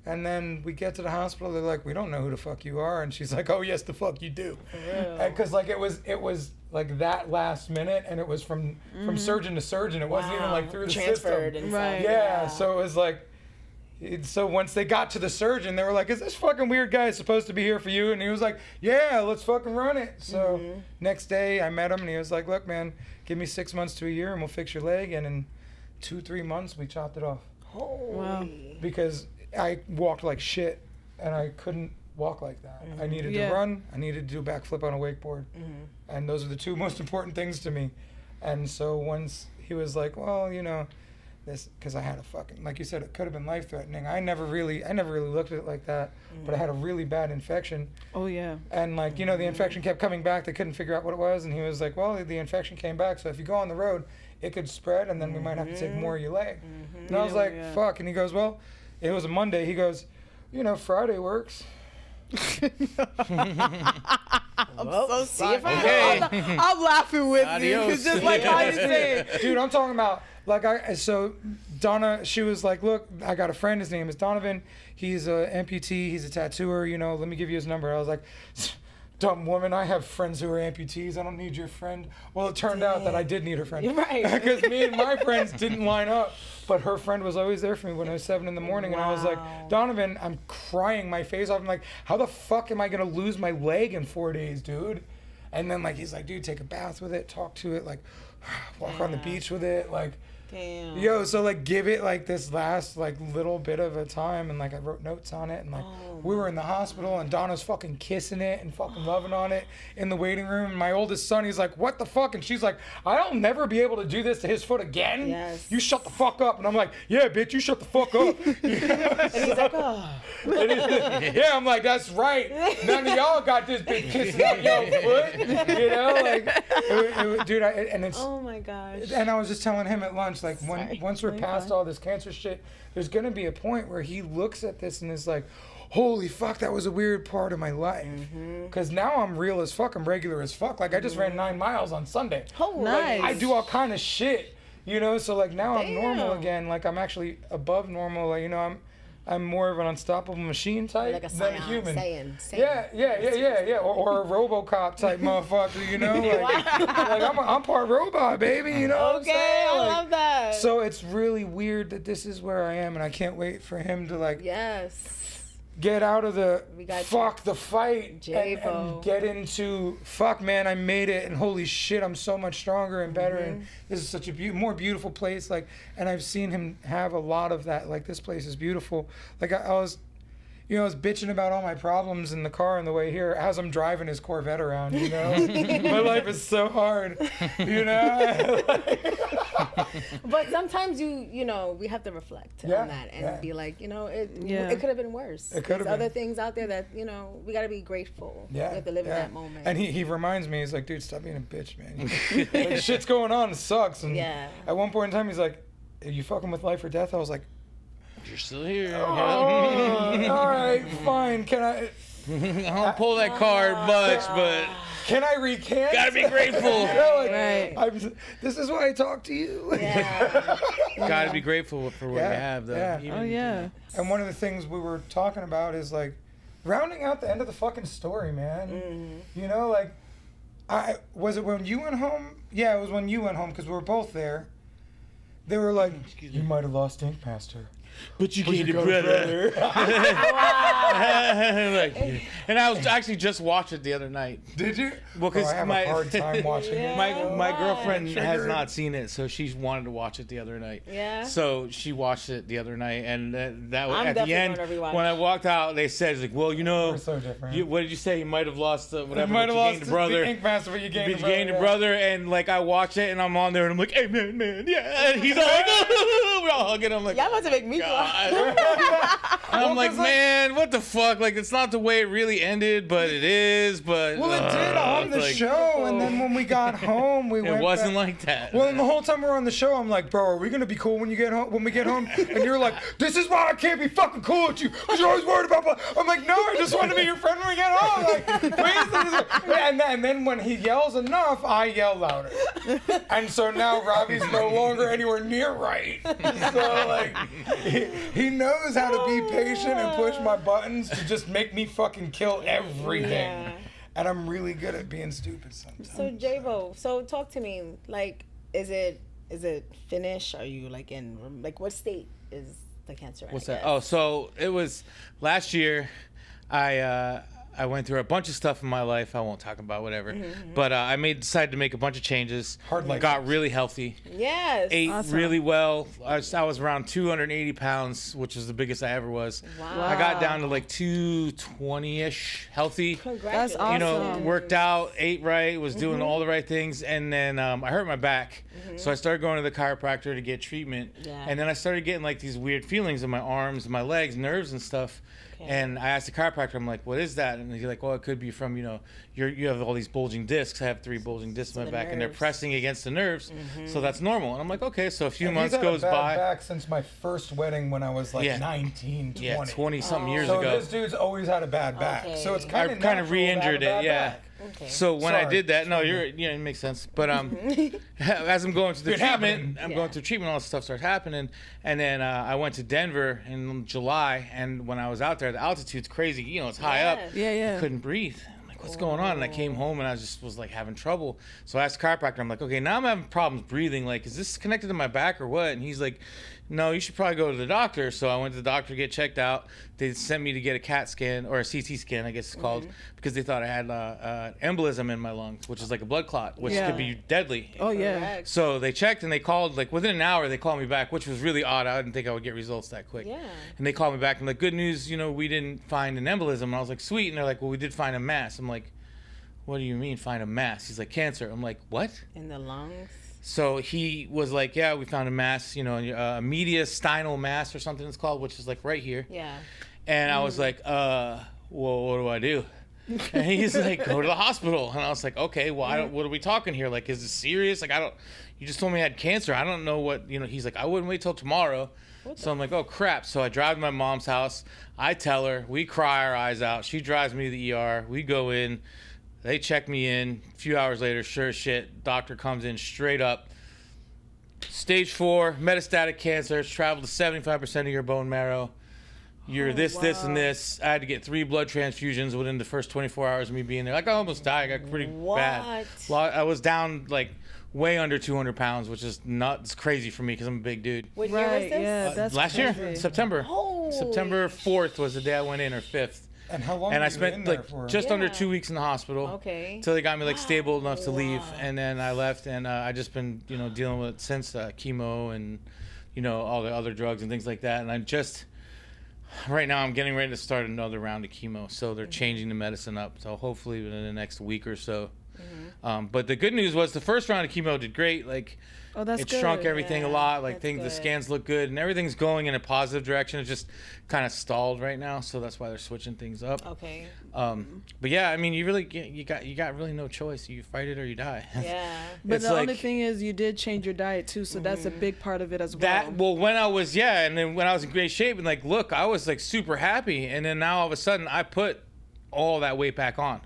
And then we get to the hospital. They're like, we don't know who the fuck you are. And she's like, oh, yes, the fuck you do. Because like it was like that last minute. And it was from surgeon to surgeon. It wasn't even like through the Transferred system. and Right. stuff. Yeah, so it was like, so once they got to the surgeon, they were like, is this fucking weird guy supposed to be here for you? And he was like, yeah, let's fucking run it. So next day I met him and he was like, look, man, give me 6 months to a year and we'll fix your leg. And in 2-3 months, we chopped it off. Wow. Because I walked like shit and I couldn't walk like that. I needed Yeah. to run. I needed to do a backflip on a wakeboard. And those are the two most important things to me. And so once he was like, well, you know, this, because I had a fucking, like you said, it could have been life threatening. I never really looked at it like that, but I had a really bad infection. Oh yeah. And like, you know, the infection kept coming back. They couldn't figure out what it was. And he was like, well, the infection came back. So if you go on the road, it could spread and then we might have to take more of your leg. And I was like, fuck. And he goes, well, it was a Monday. He goes, you know, Friday works. Well, see if I Okay. I'm laughing with you. Adios. It's just like how you say it. Dude, I'm talking about, like, so Donna, she was like, look, I got a friend. His name is Donovan. He's a amputee. He's a tattooer. You know, let me give you his number. I was like, dumb woman, I have friends who are amputees. I don't need your friend. Well, it turned out that I did need her friend. Right. Because me and my friends didn't line up. But her friend was always there for me when it was 7 in the morning. And I was like, Donovan, I'm crying my face off. I'm like, how the fuck am I going to lose my leg in 4 days, dude? And then, like, he's like, dude, take a bath with it, talk to it, like, walk on the beach with it, like, Damn. yo, so like give it like this last like little bit of a time, and like I wrote notes on it, and like we were in the hospital and Donna's fucking kissing it and fucking loving on it in the waiting room. And my oldest son, he's like, what the fuck? And she's like, I'll never be able to do this to his foot again. Yes. You shut the fuck up. And I'm like, yeah, bitch, you shut the fuck up. And he's like, oh. Yeah, I'm like, that's right. None of y'all got this bitch kissing up your foot. You know, like, dude, and it's. Oh my gosh. And I was just telling him at lunch, like, Sorry. once we're past all this cancer shit, there's gonna be a point where he looks at this and is like, holy fuck, that was a weird part of my life. Because now I'm real as fuck, I'm regular as fuck. Like, I just ran 9 miles on Sunday. Nice. I do all kind of shit, you know? So, like, now I'm normal Damn. again. Like, I'm actually above normal. Like, you know, I'm more of an unstoppable machine type Like a than a Saiyan. human. Saiyan. Yeah. Or a RoboCop type motherfucker, you know? Like I'm part robot, baby, you know what I'm Okay, saying? I Like, love that. so it's really weird that this is where I am, and I can't wait for him to, like, Yes. get out of the We got fuck the fight Jayvo. and get into fuck, man, I made it, and holy shit, I'm so much stronger and better, and this is such a more beautiful place, like, and I've seen him have a lot of that, like, this place is beautiful. Like, I was, you know, I was bitching about all my problems in the car on the way here as I'm driving his Corvette around, you know? My life is so hard, you know? But sometimes you know, we have to reflect Yeah, on that and yeah. be like, you know, it Yeah. could have been worse. It could have There's other been. things out there that, you know, we got to be grateful. Yeah, We have to live yeah. in that moment. And he reminds me, he's like, dude, stop being a bitch, man. Like, shit's going on, it sucks. And Yeah. at one point in time, he's like, are you fucking with life or death? I was like, You're still here. oh, all right, fine. I don't pull that card much, but Can I recant? gotta be grateful. You know, like, Right. this is why I talk to you. Yeah. Gotta be grateful for what Yeah, you have, though. yeah. Even- Oh yeah. And one of the things we were talking about is like rounding out the end of the fucking story, man. Mm-hmm. You know, like, was it when you went home? Yeah, it was when you went home because we were both there. They were like, you might have lost Ink Master. But you gained a got a brother. Wow. Like, and I was actually just watched it the other night. Did you? Well, 'cause I have my- a hard time watching it. My girlfriend has Triggered. not seen it, so she wanted to watch it the other night. Yeah. So she watched it the other night, and that was I'm at the definitely end gonna rewatch. when I walked out. They said, "Like, well, you know, We're so different. what did you say? You might have lost whatever. You might but have you lost gained a brother. the Ink Master, but you gained But a you gained a brother. brother, and like I watch it, and I'm on there, and I'm like, "Hey, man, yeah." And he's all like, "We're all hugging." I'm like, Y'all about to make me cry. God. And I'm like, 'cause, like- man, what the fuck? Like, it's not the way it really ended, but it is. But Well, it did on the like, show, and then when we got home, we went. It wasn't back. like that. Well, and the whole time we were on the show, I'm like, bro, are we gonna be cool when you get home? When we get home, and you're like, this is why I can't be fucking cool with you, because you're always worried about. I'm like, no, I just want to be your friend when we get home. Like, please. And then when he yells enough, I yell louder, and so now Robbie's no longer anywhere near right. So like, he knows how to be patient and push my buttons to just make me fucking kill everything. Yeah. And I'm really good at being stupid sometimes. So Jayvo, so talk to me. Like, is it finished? Are you like in like what state is the cancer? What's I that? guess? Oh, so it was last year. I went through a bunch of stuff in my life. I won't talk about whatever. But I decided to make a bunch of changes. Hard life. Got really healthy. Yes. Ate Awesome. really well. I was around 280 pounds, which is the biggest I ever was. Wow. I got down to like 220-ish healthy. Congratulations. That's You know, Awesome. worked out, ate right, was doing all the right things, and then I hurt my back, so I started going to the chiropractor to get treatment, Yeah. and then I started getting like these weird feelings in my arms, my legs, nerves, and stuff. And I asked the chiropractor, I'm like, what is that? And he's like, well, it could be from, you know, you have all these bulging discs. I have 3 bulging discs in my the back, and they're nerves. pressing against the nerves, so that's normal. And I'm like, okay, so a few And months he's had goes a bad by. back since my first wedding when I was like Yeah. 19, 20. Yeah, 20-something years So ago. this dude's always had a bad back. Okay. So it's I kind of kind of re-injured it, yeah. Okay. So when I Sorry. did that, no, it makes sense. But as I'm going through the Been treatment, happening. I'm Yeah. going through treatment, all this stuff starts happening, and then I went to Denver in July, and when I was out there, the altitude's crazy. You know, it's high up. Yes. Yeah, I yeah. couldn't breathe. I'm like, what's going on? And I came home and I was like having trouble. So I asked the chiropractor, I'm like, okay, now I'm having problems breathing. Like, is this connected to my back or what? And he's like, no, you should probably go to the doctor. So I went to the doctor to get checked out. They sent me to get a CAT scan, or a CT scan, I guess it's called, because they thought I had embolism in my lungs, which is like a blood clot, which Yeah. could be deadly. Oh yeah. Correct. So they checked and they called, like within an hour, they called me back, which was really odd. I didn't think I would get results that quick. Yeah. And they called me back and like, good news, you know, we didn't find an embolism. And I was like, sweet. And they're like, well, we did find a mass. I'm like, what do you mean find a mass? He's like, cancer. I'm like, what? In the lungs. So he was like, yeah, we found a mass, you know, a mediastinal mass or something it's called, which is like right here. Yeah. And I was like, well, what do I do? And he's like, go to the hospital. And I was like, okay, well, what are we talking here? Like, is this serious? Like, you just told me I had cancer. I don't know what, you know, he's like, I wouldn't wait till tomorrow. So I'm like, oh crap. So I drive to my mom's house. I tell her, we cry our eyes out. She drives me to the ER. We go in. They check me in. A few hours later, sure as shit, doctor comes in straight up. Stage 4, metastatic cancer. It's traveled to 75% of your bone marrow. you're this, and this. I had to get 3 blood transfusions within the first 24 hours of me being there. Like, I almost died. I got pretty bad. I was down, like, way under 200 pounds, which is nuts, crazy for me because I'm a big dude. What year was this? Yeah, that's last crazy. year, September. September 4th was the day I went in, or 5th. And how long And were I you spent in there like for? just under 2 weeks in the hospital. Okay. Until they got me like stable enough to leave, and then I left, and I just been dealing with it since chemo and all the other drugs and things like that. And I just right now I'm getting ready to start another round of chemo, so they're changing the medicine up. So hopefully within the next week or so. But the good news was the first round of chemo did great. Like, that's it good. shrunk everything a lot. Like, that's the good. scans look good and everything's going in a positive direction. It's just kind of stalled right now, so that's why they're switching things up. Okay. But yeah, I mean, you got really no choice. You fight it or you die. Yeah. But It's the like- only thing is, you did change your diet too, so that's a big part of it as well. When I was and then when I was in great shape and like, look, I was like super happy, and then now all of a sudden I put all that weight back on.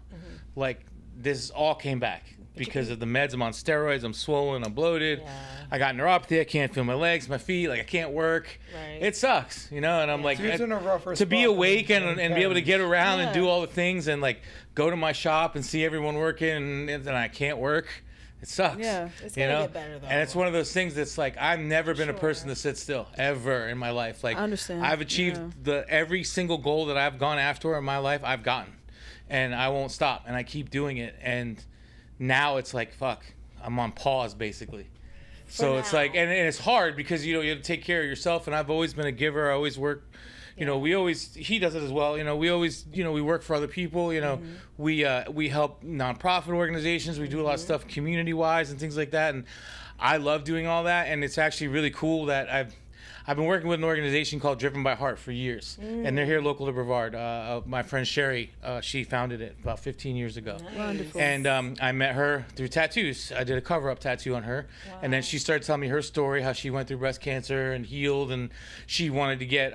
Like, this all came back because of the meds. I'm on steroids. I'm swollen. I'm bloated. Yeah. I got neuropathy. I can't feel my legs, my feet. Like, I can't work. Right. It sucks, and I'm like, Dude's in a rougher to be spot awake than and be able to get around and Yeah. do all the things and like go to my shop and see everyone working, and I can't work. It sucks. Yeah. It's gonna get better, though. And it's one of those things that's like, I've never been a person to sit still ever in my life. Like, I understand. I've achieved every single goal that I've gone after in my life, I've gotten, and I won't stop, and I keep doing it. And now it's like, fuck, I'm on pause basically. So it's like, and it's hard because you have to take care of yourself. And I've always been a giver. I always work. He does it as well. We always, we work for other people. We help nonprofit organizations. We do a lot of stuff community wise and things like that. And I love doing all that. And it's actually really cool that I've been working with an organization called Driven by Heart for years, and they're here local to Brevard. My friend Sherry, she founded it about 15 years ago. Wonderful. And I met her through tattoos. I did a cover-up tattoo on her, and then she started telling me her story, how she went through breast cancer and healed, and she wanted to get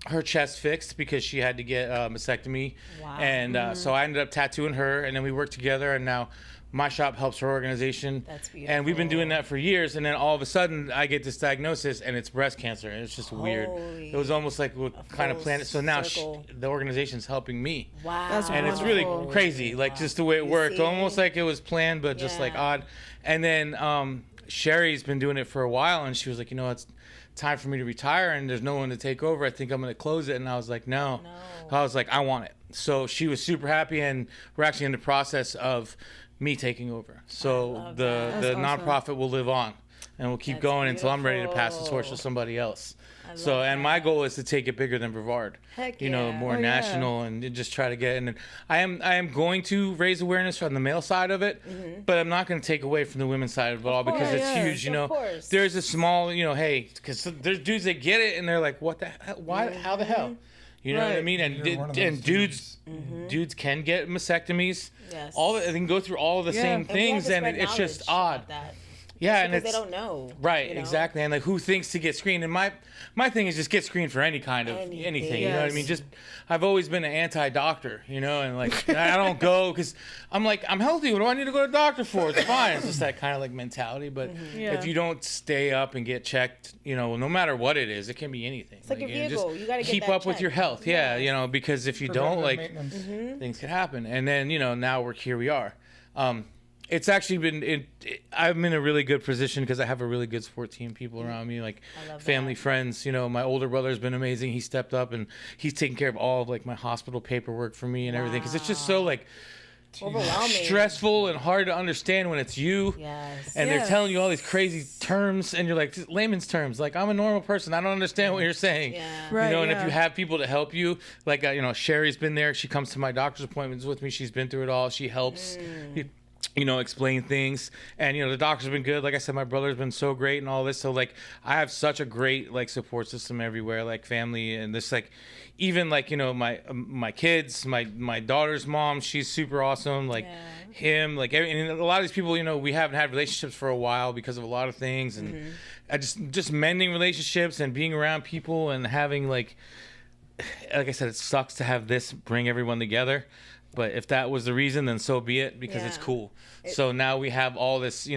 her chest fixed because she had to get a mastectomy. Wow. And so I ended up tattooing her, and then we worked together, and now my shop helps her organization. That's And we've been beautiful. doing that for years, and then all of a sudden I get this diagnosis, and it's breast cancer, and it's just weird. Holy. It was almost like we kind of full planned it. So now circle. the organization's helping me. Wow. That's And it's wonderful. really crazy, like just the way it You worked. see? Almost like it was planned, but just like Yeah. odd. And then Sherry's been doing it for a while, and she was like, it's time for me to retire, and there's no one to take over. I think I'm going to close it. And I was like, no. I was like, I want it. So she was super happy, and we're actually in the process of me taking over. So the That's awesome. nonprofit will live on, and we'll keep That's going until I'm ready to pass the torch beautiful. to somebody else. love And my goal is to take it bigger than Brevard. Heck More yeah. Oh, yeah. national, and just try to get. And I am going to raise awareness on the male side of it, but I'm not going to take away from the women's side of it all because course, it's yeah. huge. Of course. There's a small, hey, because there's dudes that get it and they're like, what the hell? Why? How the hell? You know what I Right. mean? And You're one of those dudes can get mastectomies. Yes. They can go through all the Yeah. same And we have things, to and spread it's just knowledge odd. about that. Yeah, and Because it's they don't know. right, you know? exactly. And like, who thinks to get screened? And my thing is just get screened for any kind of Anything. anything. You know what I Yes. mean? Just I've always been an anti-doctor, and like I don't go because I'm like, I'm healthy. What do I need to go to the doctor for? It's fine. It's just that kind of like mentality. But Yeah. if you don't stay up and get checked, no matter what it is, it can be anything. It's like your just vehicle. You gotta get keep that up with your checked. health. Yeah, because if you don't, Preventative like, maintenance. things could happen. And then now here we are. It's actually been I'm in a really good position because I have a really good support team, people around me, like love family, that. friends. My older brother's been amazing. He stepped up and he's taking care of all of like my hospital paperwork for me and everything, because it's just so like Overwhelming. stressful and hard to understand when it's you. Yes. And Yeah. they're telling you all these crazy terms, and you're like, layman's terms. Like, I'm a normal person. I don't understand what you're saying. Yeah. Right, And if yeah. you have people to help you, like, Sherry's been there. She comes to my doctor's appointments with me. She's been through it all. She helps, explain things. And, the doctor's been good. Like I said, my brother's been so great and all this. So, like, I have such a great, like, support system everywhere, like, family. And this, like, even, like, my kids, my daughter's mom, she's super awesome. Like, him, like, and a lot of these people, we haven't had relationships for a while because of a lot of things. And I just mending relationships and being around people and having, like I said, it sucks to have this bring everyone together. But if that was the reason, then so be it, because it's Yeah. cool. So now we have all this,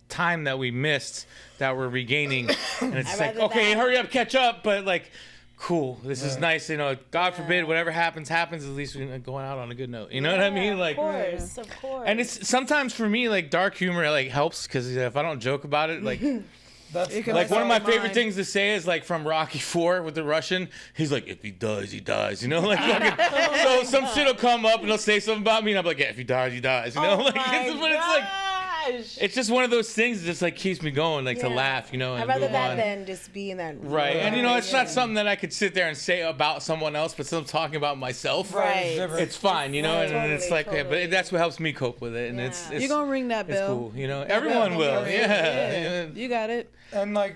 time that we missed that we're regaining. And it's I'd like, rather okay, that. hurry up, catch up. But like, cool. This is nice. You know, God forbid whatever happens. At least we're going out on a good note. You know what I mean? Like, of course. and it's sometimes for me like dark humor like helps because if I don't joke about it, like. That's Like one of my favorite mine. things to say is like from Rocky IV with the Russian. He's like, if he dies, he dies. You know, like fucking, so some shit will come up and they'll say something about me, and I'm like, yeah, if he dies, he dies. You know, like it's like it's just one of those things that just like keeps me going, like to laugh. You know, and I'd rather move that on. than just be in that. Right, and you know, it's not something that I could sit there and say about someone else, but still talking about myself. Right. It's fine, you know, and it's like, totally. but that's what helps me cope with it, and it's You're gonna ring that it's bell. cool, you know. Everyone will, yeah. You got it. And like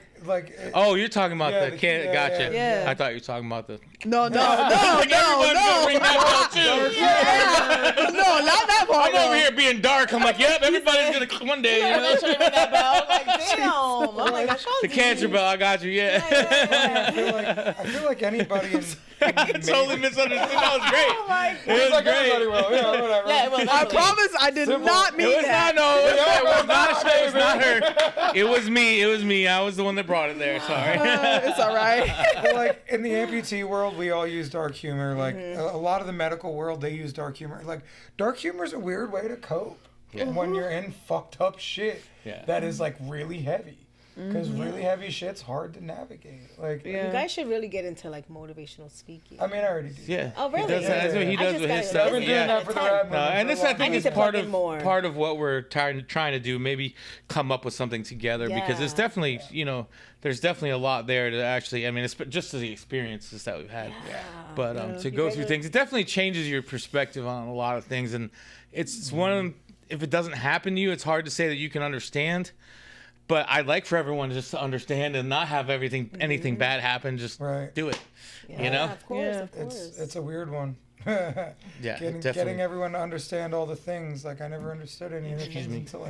Oh, you're talking about Yeah, the can. yeah, Gotcha. yeah. I thought you were talking about the. No, Like everyone's gonna ring that bell too. no, not that part. I'm over here being dark. I'm like, yep, everybody's gonna one day. You know? that bell. Like, damn. Oh my gosh. The cancer bell. I got you. Yeah. I feel like anybody in Totally misunderstood. That was great. Oh my It was like everybody great. will. Yeah, whatever. Yeah, it was. I promise I did not mean It was that. not no. It was not her. It was not her. It was me. It was me. I was the one that brought it there. Sorry. It's all right. Well, like in the amputee world, we all use dark humor. Like a lot of the medical world, they use dark humor. Like dark humor is a weird way to cope when you're in fucked up shit that is like really heavy. Because really heavy shit's hard to navigate. Like, You guys should really get into like motivational speaking. I mean, I already do. Yeah. Oh, really? He does, that's what he I does just with got his it. stuff. I've been doing Yeah. that for the ride. No, and this I think need is to part plug in more. of what we're trying to do. Maybe come up with something together because it's Yeah. definitely there's definitely a lot there to actually. I mean, it's just the experiences that we've had. But to go through things, it definitely changes your perspective on a lot of things, and it's one of them. If it doesn't happen to you, it's hard to say that you can understand. But I'd like for everyone just to understand and not have anything bad happen. Just do it. You know? Of course, of course. It's a weird one. Definitely. Getting everyone to understand all the things. Like I never understood any of the things until I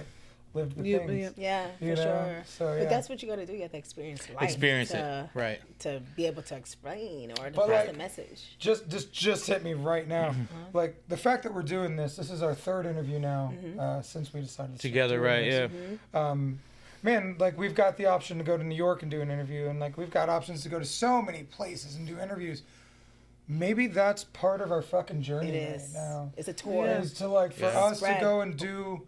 lived the things. Yeah, You for know? sure. So, But that's what you got to do. You have to experience life. Experience it, right? To be able to explain or to But, pass like, the message. Just hit me right now. Like the fact that we're doing this is our third interview now since we decided to Together, start right? doing Yeah. this. Man, like we've got the option to go to New York and do an interview, and like we've got options to go to so many places and do interviews. Maybe that's part of our fucking journey It right is. now. It's a tour. Is to like for us to Spread. go and do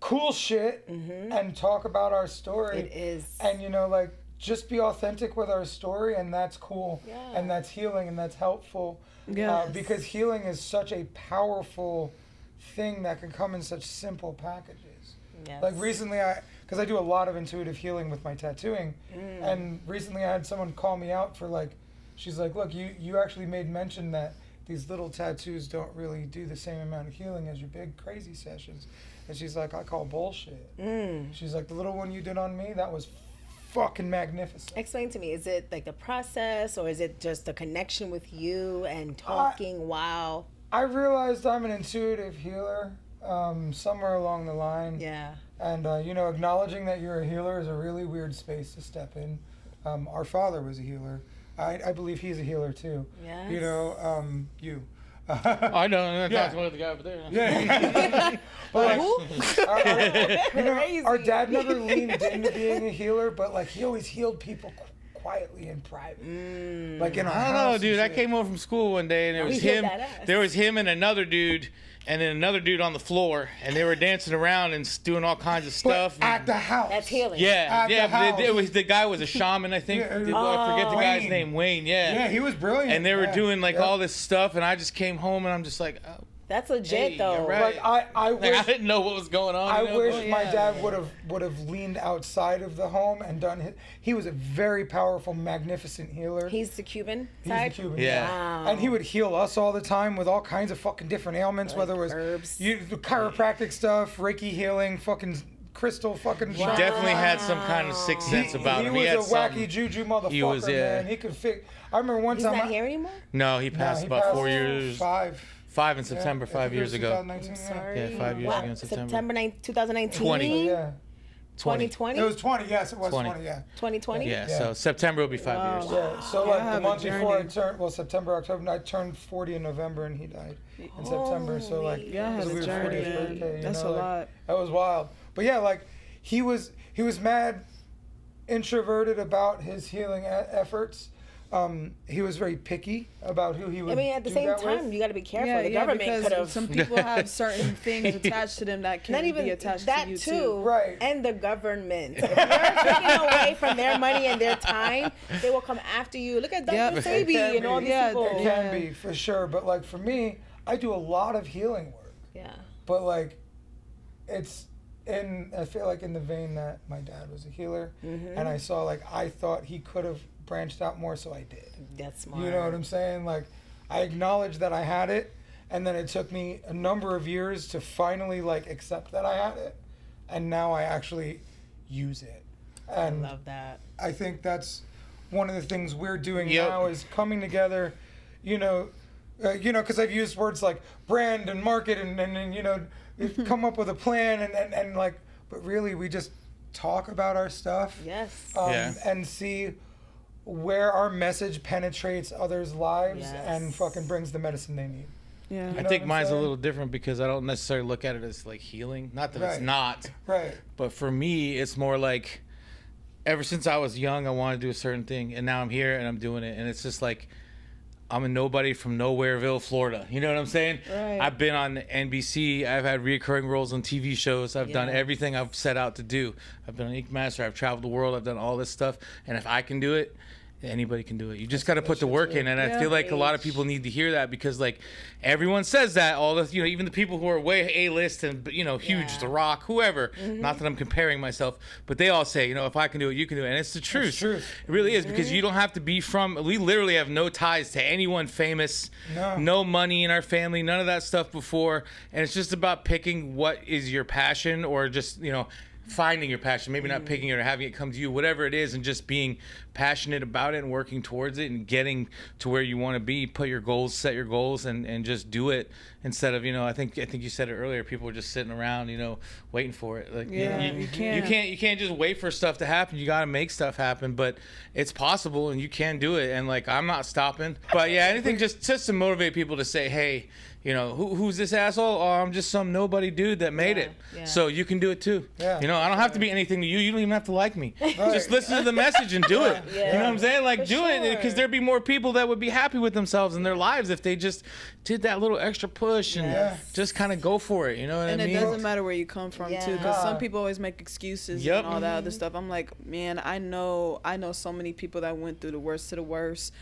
cool shit and talk about our story. It is. And like just be authentic with our story, and that's cool. Yeah. And that's healing, and that's helpful. Yes. Because healing is such a powerful thing that can come in such simple packages. Yes. Like recently, because I do a lot of intuitive healing with my tattooing, and recently I had someone call me out for like, she's like, look, you actually made mention that these little tattoos don't really do the same amount of healing as your big crazy sessions. And she's like, I call bullshit. She's like, the little one you did on me, that was fucking magnificent. Explain to me, is it like the process or is it just the connection with you and talking? Wow. I realized I'm an intuitive healer somewhere along the line. Yeah. And, acknowledging that you're a healer is a really weird space to step in. Our father was a healer. I believe he's a healer too. Yes. You. I know. That's one of the guy over there. Yeah. But Crazy. our dad never leaned into being a healer, but like he always healed people quietly in private. Like in our I don't house know, and dude. I shit. came home from school one day and there was he hit him. that ass. There was him and another dude, and then another dude on the floor, and they were dancing around and doing all kinds of But stuff. at the house. That's healing. Yeah, At yeah. the But house. the guy was a shaman, I think. Yeah, I forget the guy's Wayne. name. Wayne. Yeah. Yeah, he was brilliant. And they were Yeah. doing like Yep. all this stuff, and I just came home and I'm just like, oh, That's legit hey, though. you're right. Like I Like, I wish didn't know what was going on. I you know? wish my dad would have leaned outside of the home and done his. He was a very powerful, magnificent healer. He's the Cuban He's side. the Cuban. Yeah. Wow. And he would heal us all the time with all kinds of fucking different ailments, whether it was herbs. the chiropractic stuff, Reiki healing, fucking crystal fucking. He definitely had some kind of sixth sense about him. He had was a wacky something. juju motherfucker, He was, yeah. man. He could fix. I remember one He's time. not here anymore? No, he No, passed he about passed 4 years. Five in September, Yeah, I 5 think it years was ago. 2019, yeah. Sorry. Yeah, 5 years Wow. ago in September. September 9th, 2019? 20. Yeah. 2020? It was 20. Yes, it was 20. 20. Yeah. 2020? Yeah, Yeah. so September will be 5 years. Yeah, so Yeah, like I the have month a before I journey. turned, September, October, I turned 40 in November and he died in September. So like, Yeah, I it was had a weird journey, 40th man. birthday. That's a like, lot. That was wild. But yeah, like he was mad introverted about his healing efforts, he was very picky about who he would. I mean, at the do same that time, with. you got to be careful. The government could because have. some people have certain things attached to them that can Not even be attached that to you too, Right. And the government. If you're taking away from their money and their time, they will come after you. Look at Dr. Yep. Sebi It and all can these be. people. It can be for sure, but like for me, I do a lot of healing work. Yeah. But like, it's I feel like in the vein that my dad was a healer, and I saw like I thought he could have branched out more, so I did. That's smart. You know what I'm saying? Like, I acknowledged that I had it, and then it took me a number of years to finally like accept that I had it, and now I actually use it. And I love that. I think that's one of the things we're doing Yep. now is coming together, because I've used words like brand and market and come up with a plan and like, but really we just talk about our stuff. Yes. And see where our message penetrates others' lives Yes. and fucking brings the medicine they need. Yeah. I know think what I'm mine's a saying? little different because I don't necessarily look at it as like healing. Not that it's Right. not, Right. but for me, it's more like ever since I was young, I wanted to do a certain thing, and now I'm here and I'm doing it, and it's just like I'm a nobody from Nowhereville, Florida. You know what I'm saying? Right. I've been on NBC. I've had recurring roles on TV shows. I've done Yeah. everything I've set out to do. I've been an Ink Master. I've traveled the world. I've done all this stuff, and if I can do it, anybody can do it. You just got to put the work in, and I feel like a lot of people need to hear that because like everyone says that all the even the people who are way A-list and huge, Yeah. The Rock, whoever. Not that I'm comparing myself, but they all say if I can do it, you can do it, and it's the truth. It's truth. It really is because you don't have to be from. We literally have no ties to anyone famous. No money in our family. None of that stuff before, and it's just about picking what is your passion or just finding your passion, maybe not picking it or having it come to you, whatever it is, and just being passionate about it and working towards it and getting to where you want to be. Put your goals, set your goals, and just do it instead of I think you said it earlier. People are just sitting around, waiting for it. Like you can't just wait for stuff to happen. You got to make stuff happen, but it's possible and you can do it. And like I'm not stopping. But yeah, anything just to motivate people to say, hey. Who's this asshole? Oh, I'm just some nobody dude that made it. Yeah. So you can do it too. Yeah. I don't have to be anything to you. You don't even have to like me. Just listen to the message and do it. Yeah. You know what I'm saying? Like, For do it because there'd be more people that would be happy with themselves in their lives if they just did that little extra push and Yes. just kind of go for it. You know what And I it mean? doesn't matter where you come from too, because Yeah. some people always make excuses Yep. and all that other stuff. I'm like, man, I know so many people that went through the worst to the worst,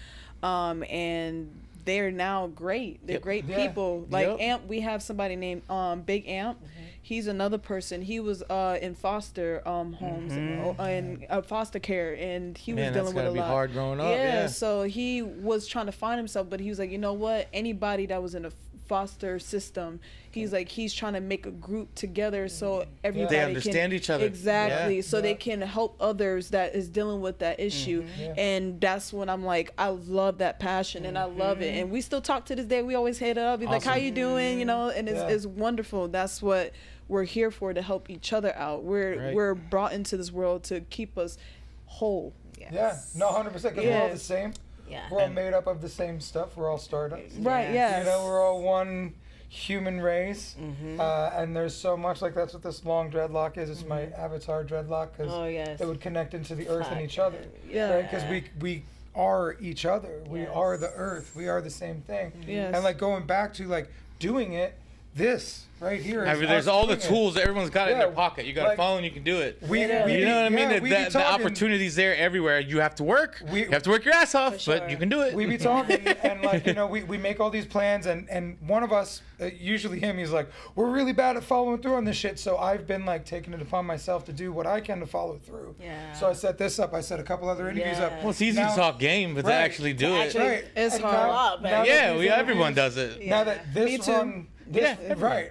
and they're now great. They're Yep. great Yeah. people. Like Yep. Amp, we have somebody named Big Amp. He's another person. He was in foster homes and foster care, and he was Man, that's dealing with gotta a be lot. hard growing up. Yeah. So he was trying to find himself, but he was like, you know what? Anybody that was in a foster system, he's trying to make a group together so everybody They understand each other. Exactly. Yeah. So they can help others that is dealing with that issue. Yeah. And that's when I'm like, I love that passion and I love it. And we still talk to this day. We always hit up. He's like, how Awesome. you doing? And Yeah. it's wonderful. That's what we're here for, to help each other out. Right. We're brought into this world to keep us whole. Yes. Yeah. No, 100%. Because we're all Yeah. the same. Yeah. We're all made up of the same stuff. We're all stardust. Right, Yeah. yeah. We're all one human race, and there's so much like that's what this long dreadlock is. It's my avatar dreadlock because Oh, yes. it would connect into the earth and each other. Yeah. Because we are each other. We Yes. are the earth. We are the same thing. Yes. And like going back to like doing it, this right here. Is There's us all the doing it. tools that everyone's got in Yeah, their pocket. You got to like, follow and you can do it. We, You know we You know what I mean? yeah, The, we be the talking- opportunity's there everywhere. You have to work. We- You have to work your ass off, For but sure. you can do it. We be talking and like we make all these plans and one of us usually him he's like we're really bad at following through on this shit, so I've been like taking it upon myself to do what I can to follow through. Yeah. So I set this up. I set a couple other interviews up. Yeah. Well, it's easy Now- to talk game, but to Right. actually do it. actually- Right. It's And hard. up, now that Yeah, these everyone interviews- does it. Now that this Me too. run,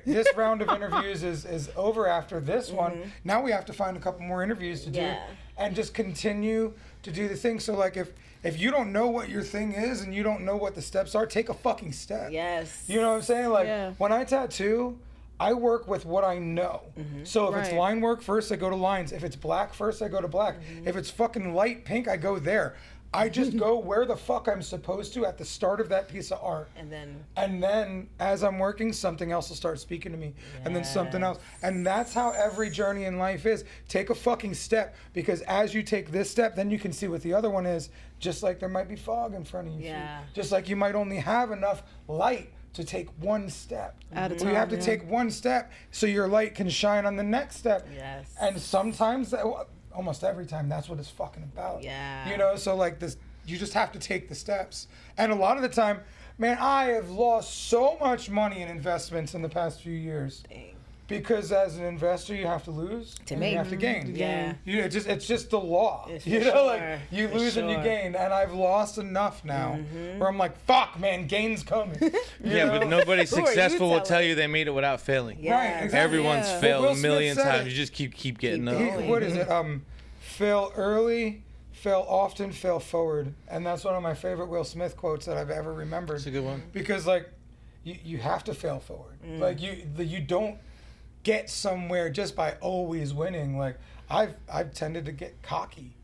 this round of interviews is over after this one. Now we have to find a couple more interviews to do, Yeah. and just continue to do the thing. So like if you don't know what your thing is and you don't know what the steps are, take a fucking step. Yes. You know what I'm saying? Like Yeah. when I tattoo, I work with what I know. So if it's Right. line work first, I go to lines. If it's black first, I go to black. If it's fucking light pink, I go there. I just go where the fuck I'm supposed to at the start of that piece of art. And then as I'm working, something else will start speaking to me. And then something else. And that's how every journey in life is. Take a fucking step, because as you take this step, then you can see what the other one is. Just like there might be fog in front of you. Yeah. Just like you might only have enough light to take one step. At a So you have to take one step so your light can shine on the next step. Yes. And sometimes, almost every time, that's what it's fucking about. Yeah. You know, so like this, you just have to take the steps. And a lot of the time, man, I have lost so much money in investments in the past few years. Dang. Because as an investor, you have to lose and you have to gain. Yeah. You know, it's just the law. It's You for know, sure. like you For lose and you sure. gain, and I've lost enough now where I'm like, fuck, man, gain's coming. You Yeah, know? but nobody Who are you successful will tell telling? you they made it without failing. Yeah. Right, exactly. Everyone's Yeah. failed Will a Smith million said times. it. You just keep getting Keep up. going. What is it? Fail early, fail often, fail forward. And that's one of my favorite Will Smith quotes that I've ever remembered. That's a good one. Because like you have to fail forward. Like you don't get somewhere just by always winning. Like I've tended to get cocky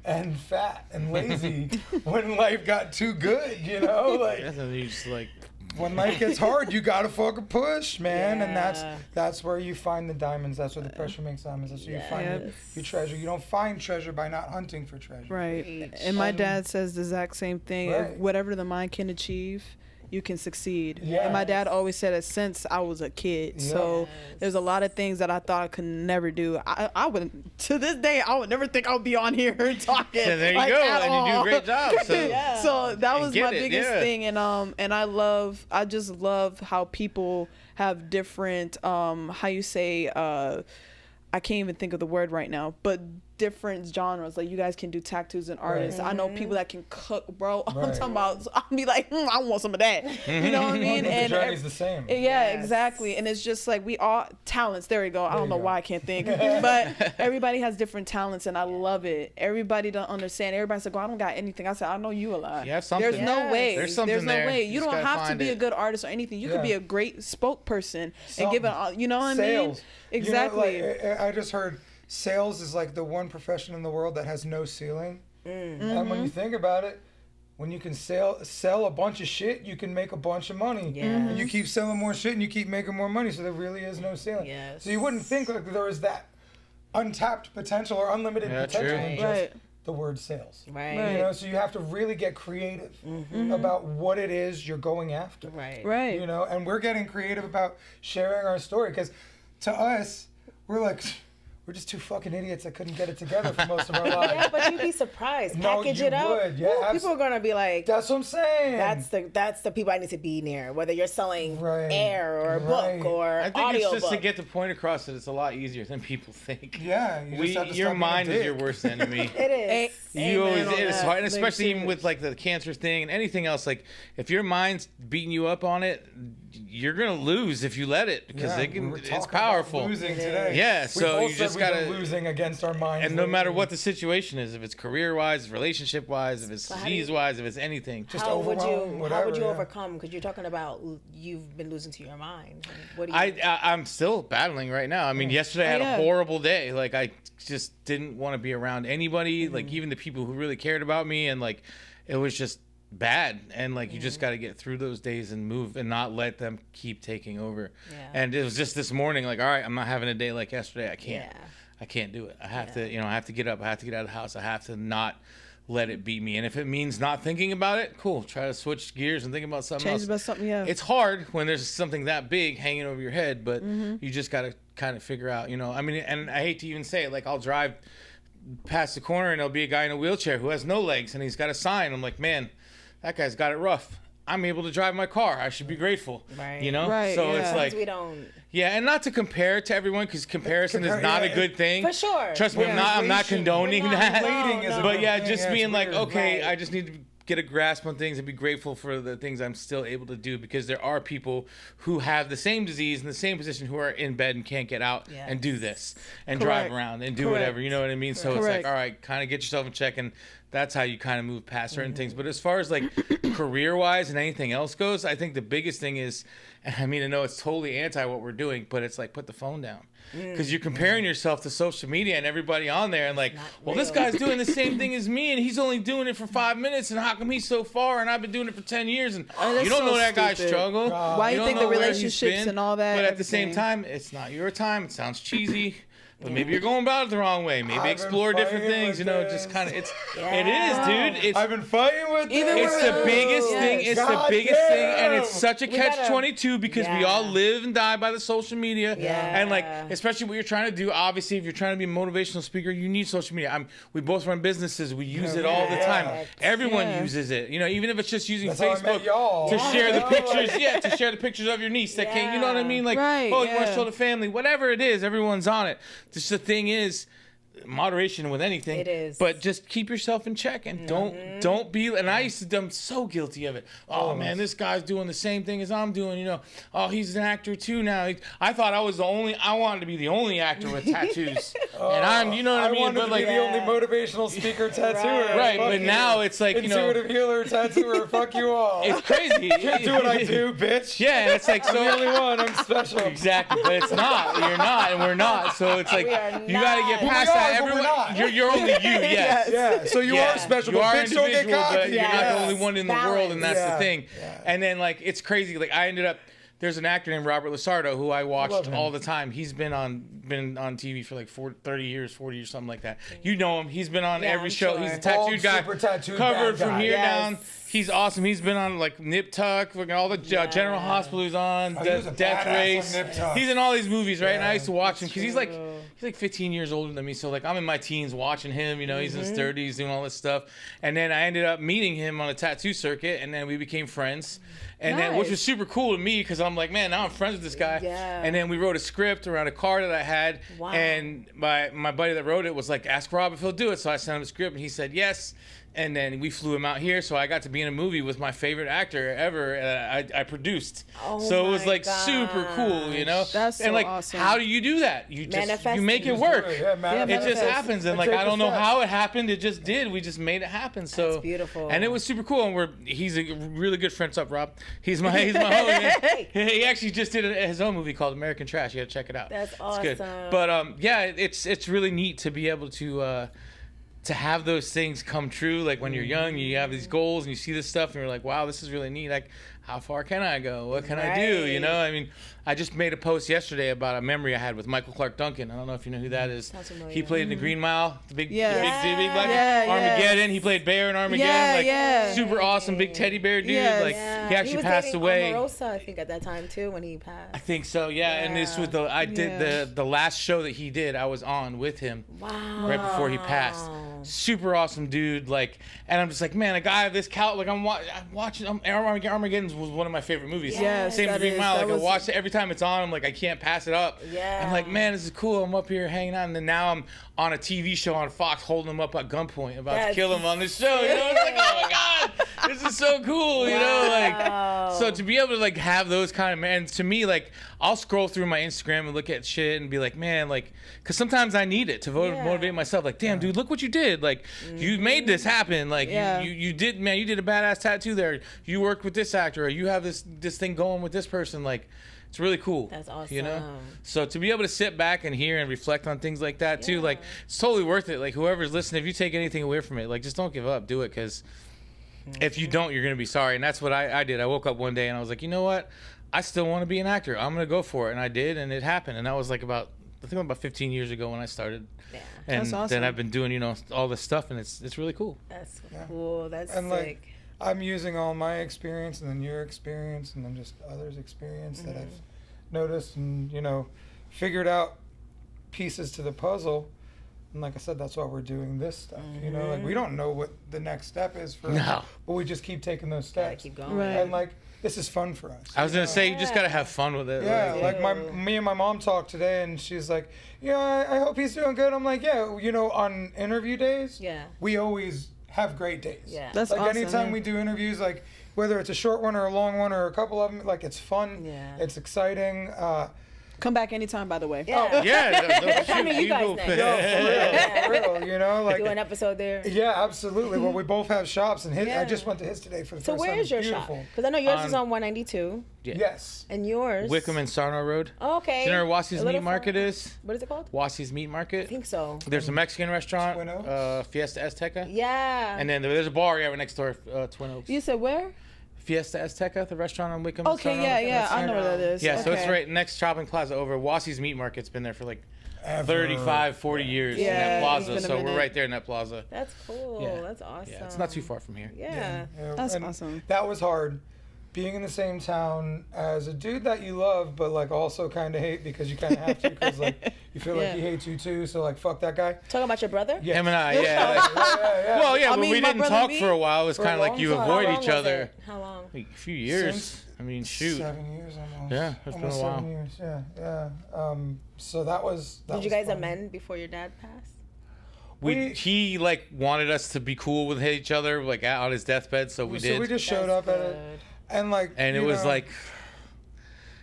and fat and lazy when life got too good, you know? Like Yeah, then you just like when life gets hard, you gotta fucking push, man. And Yeah. that's where you find the diamonds. That's where the pressure makes diamonds. That's where you find your treasure. You don't find treasure by not hunting for treasure. Right. Preach. And my dad says the exact same thing. Right. If whatever the mind can achieve, you can succeed. Yes. And my dad always said it since I was a kid. So there's a lot of things that I thought I could never do. I would, to this day, I would never think I would be on here talking. Yeah, there you like, go, at and you do a all. great job. So Yeah. So that And was get my it, biggest yeah. thing, and I just love how people have different how you say I can't even think of the word right now, but different genres. Like you guys can do tattoos and artists. I know people that can cook, bro. I'm Right. talking about. I'll be like, I want some of that. You know what I mean? But the And journey's the same. yeah, Yes. exactly. And it's just like we all talents. There we go. I There don't you know go. why I can't think, but everybody has different talents, and I love it. Everybody don't understand. Everybody's like, "Well, I don't got anything." I said, "I know you a lot." You have something. There's no Yes. way. There's something no there. way. You You just don't gotta have to find be a it. good artist or anything. You could be Yeah. a great spokesperson and give it. You know what I mean? Sales. Exactly. You know, like, I just heard sales is like the one profession in the world that has no ceiling. And when you think about it, when you can sell a bunch of shit, you can make a bunch of money. Yes. And you keep selling more shit and you keep making more money. So there really is no ceiling. Yes. So you wouldn't think like there was that untapped potential or unlimited Yeah, potential true. in just Right. the word sales. Right. Right. You know, so you have to really get creative about what it is you're going after. Right. Right. You know, and we're getting creative about sharing our story because to us, we're just two fucking idiots that couldn't get it together for most of our lives. Yeah, but you'd be surprised. No, Package you it up. would. Yeah, Ooh, people are gonna be like, That's what I'm saying. that's the people I need to be near. Whether you're selling Right. air or a Right. book or I think audio it's just to book. get the point across that it's a lot easier than people think. Yeah, you just have to Your stop being a mind is dick. your worst enemy. It is. You always, on it's that. hard, and especially Makes even with like the cancer thing and anything else. Like, if your mind's beating you up on it, you're gonna lose if you let it because Yeah, we were it's talking about powerful. losing today. Yeah, We so both you said just we've been gotta- losing against our minds. And no matter lately. what the situation is, if it's career-wise, relationship-wise, if it's how do you- disease-wise, if it's anything, Just how would overwhelmed, you whatever, how would you yeah. overcome? Because you're talking about you've been losing to your mind. What do you? I'm still battling right now. I mean, yesterday I had yeah. a horrible day. Like, I just didn't want to be around anybody, like even the people who really cared about me, and like it was just bad. And like you just got to get through those days and move and not let them keep taking over. Yeah. And it was just this morning, like, all right, I'm not having a day like yesterday. I can't. Yeah. I can't do it. I have to, I have to get up. I have to get out of the house. I have to not let it beat me. And if it means not thinking about it, cool. Try to switch gears and think about something Change else. about something. Yeah. It's hard when there's something that big hanging over your head, but you just got to kind of figure out, I mean, and I hate to even say it, like I'll drive past the corner and there'll be a guy in a wheelchair who has no legs and he's got a sign. I'm like, man, that guy's got it rough. I'm able to drive my car. I should be grateful. Right. Right, So yeah. it's like, we don't. yeah, and not to compare it to everyone because comparison is not a good thing. For sure. Trust me, Yeah. I'm not Inflation. condoning We're not- that. Inflating is a But good yeah, thing. just Yeah, it's being like, weird. okay, Right. I just need to get a grasp on things and be grateful for the things I'm still able to do because there are people who have the same disease in the same position who are in bed and can't get out Yes. and do this and Correct. drive around and do Correct. whatever. You know what I mean? So it's Correct. like, all right, kind of get yourself in check, and that's how you kind of move past certain things. But as far as like career wise and anything else goes, I think the biggest thing is, And I mean, I know it's totally anti what we're doing, but it's like, put the phone down. Because you're comparing yourself to social media and everybody on there, and like, well, this guy's doing the same thing as me, and he's only doing it for 5 minutes, and how come he's so far, and I've been doing it for 10 years, and you don't know that guy's struggle. Why you don't think know the where he's relationships been. and all that? But at the same everything. time, it's not your time. It sounds cheesy. But maybe you're going about it the wrong way. Maybe I've explore been different fighting things. with You know, this. just kind of it is, dude. It's I've been fighting with Even this. it's the biggest thing. It's the biggest thing, and it's such a gotta- catch-22 because we all live and die by the social media. Yeah. And like, especially what you're trying to do. Obviously, if you're trying to be a motivational speaker, you need social media. We both run businesses. We use it all the time. Everyone uses it. You know, even if it's just using That's how I met Facebook y'all. to share the Yeah. pictures. Yeah, to share the pictures of your niece that can't. You know what I mean? Like, Right, oh, you want to yeah. show the family, whatever it is. Everyone's on it. Just the thing is, moderation with anything. It is. But just keep yourself in check and don't be. And I used to. I'm so guilty of it. Oh man, this guy's doing the same thing as I'm doing. You know. Oh, he's an actor too now. I thought I was the only. I wanted to be the only actor with tattoos. And I'm. You know what I mean? wanted But to like. be the only motivational speaker tattooer. Right, Fuck but you. now it's like, you know, Intuitive healer tattooer. Fuck you all. it's crazy. Can't do what I do, bitch. Yeah, and it's like I'm the so. only one. I'm special. Exactly, but it's not. You're not, and we're not. So it's like We are you got to get not. past We are, that. but we're Everyone, not. you're only you. Yes. Yeah, so you Yeah. are special, You but are bitch, don't get individual, cocky. but you're not the Yes. only one in the world, and that's Yeah. the thing. Yeah. And then like it's crazy. Like I ended up. There's an actor named Robert Lasardo who I love watched him. all the time. He's been on TV for like 30 years, 40 years, something like that. You know him. He's been on every I'm show. sure. He's a Bald, tattooed guy, super tattooed covered bad from guy. here Yes. down. He's awesome. He's been on like Nip Tuck, fucking all the General Hospital he's on, he was a Death badass on Race. Nip Tuck. He's in all these movies, right? And I Yeah, used to watch him because he's like 15 years older than me. So like I'm in my teens watching him. You know, he's in his 30s doing all this stuff. And then I ended up meeting him on a tattoo circuit, and then we became friends. And then, which was super cool to me because I'm like, man, now I'm friends with this guy. Yeah. And then we wrote a script around a car that I had. Wow. And my buddy that wrote it was like, ask Rob if he'll do it. So I sent him a script, and he said yes. And then we flew him out here, so I got to be in a movie with my favorite actor ever. I produced, so it was my like super cool, you know. That's so and like, awesome. how do you do that? You just Manifest you make it it. work. Yeah, man. It just happens, and like Take I the don't know steps. how it happened. It just did. We just made it happen. So That's beautiful. And it was super cool. And he's a really good friend. What's up, Rob? He's my homie. He actually just did his own movie called American Trash. You gotta check it out. That's It's good. awesome. But yeah, it's really neat to be able to have those things come true. Like when you're young, you have these goals and you see this stuff and you're like, wow, this is really neat. Like, how far can I go? What can I do? You know, I mean, I just made a post yesterday about a memory I had with Michael Clark Duncan. I don't know if you know who that is. Sounds familiar. He played in the Green Mile, the big Yeah. big black Yeah, Armageddon. He played Bear in Armageddon. Yeah, like yeah. super awesome big teddy bear dude. Yes. Like Yeah. he actually was passed dating away. Omarosa, I think, at that time too when he passed. I think so, yeah. And this was I did Yeah. the last show that he did. I was on with him Wow. right before he passed. Super awesome dude, like, and I'm just like, man, a guy of this like I'm watching. Armageddon was one of my favorite movies. Yes, Same as that Green is- Mile. that Like I was- watch it every time it's on. I'm like, I can't pass it up. Yeah. I'm like, man, this is cool. I'm up here hanging out, and then now I'm on a TV show on Fox, holding him up at gunpoint, about to That's kill him on this show. You know, it's like, oh my god, this is so cool. You know, like, so to be able to like have those kind of man, to me, like, I'll scroll through my Instagram and look at shit and be like, man, like, because sometimes I need it to motivate myself. Like, damn, dude, look what you did. Like, you made this happen. Like, Yeah. you did, man. You did a badass tattoo there. You worked with this actor, or you have this thing going with this person. Like, it's really cool. That's You know, awesome. so to be able to sit back and hear and reflect on things like that too, like, it's totally worth it. Like, whoever's listening, if you take anything away from it, like, just don't give up. Do it, because if you don't, you're gonna be sorry. And that's what I did. I woke up one day and I was like, you know what? I still want to be an actor. I'm gonna go for it, and I did, and it happened. And that was like about 15 years ago when I started. Yeah. And That's awesome. then I've been doing, all this stuff, and it's really cool. That's cool. That's And sick. like, I'm using all my experience and then your experience and then just others' experience that I've noticed and, figured out pieces to the puzzle. And like I said, that's why we're doing this stuff. Like, we don't know what the next step is for us, but we just keep taking those Gotta steps. keep going. Right. And like, this is fun for us. I was gonna say, you just gotta have fun with it. Yeah, Like, like me and my mom talked today, and she's like, I hope he's doing good. I'm like, yeah, on interview days, Yeah. we always have great days. Yeah. That's like awesome, anytime yeah. we do interviews, like whether it's a short one or a long one or a couple of them, like it's fun. Yeah. It's exciting. Come back anytime, by the way. Yeah. Yeah. I mean, you guys will- next. For real, you know, like Do an episode there. yeah, absolutely. Well, we both have shops, and Yeah. I just went to his today for the So first where time. is your Beautiful. shop? Because I know yours is on 192, Yeah. Yes. and yours. Wickham and Sarno Road. Oh, okay. Do you know where Wassi's A little Meat Market far. is? What is it called? Wassi's Meat I Market. think so. There's a Mexican restaurant, Twin Oaks? Fiesta Azteca. Yeah. And then there's a bar right next door, Twin Oaks. You said where? Fiesta Azteca, the restaurant on Wickham. Okay, and yeah, Sarno. yeah. I know where that is. Yeah, so it's Okay. right next shopping plaza over. Wassi's Meat Market's been there for like Ever. 35, 40 years in Yeah, that it's plaza. been a So we're minute. right there in that plaza. That's cool. Yeah. That's awesome. Yeah, it's not too far from here. Yeah. Yeah, That's and awesome. That was hard. Being in the same town as a dude that you love, but like also kind of hate because you kind of have to because like you feel like Yeah. he hates you too. So like fuck that guy. Talking about your brother? Yeah. Him and I, yeah. Yeah. Well, yeah, I but mean, we my didn't brother talk me- for a while. It was For a kind of like long you time. How avoid long each was other. it? How long? Like a few years. Since I mean, shoot. 7 years almost. Yeah, it's been a Almost while. 7 years. Yeah. So that was. Did you guys amend before your dad passed? He like wanted us to be cool with each other, like on his deathbed, so we So did. we just showed That's up at it, good. and like. And it you was know, like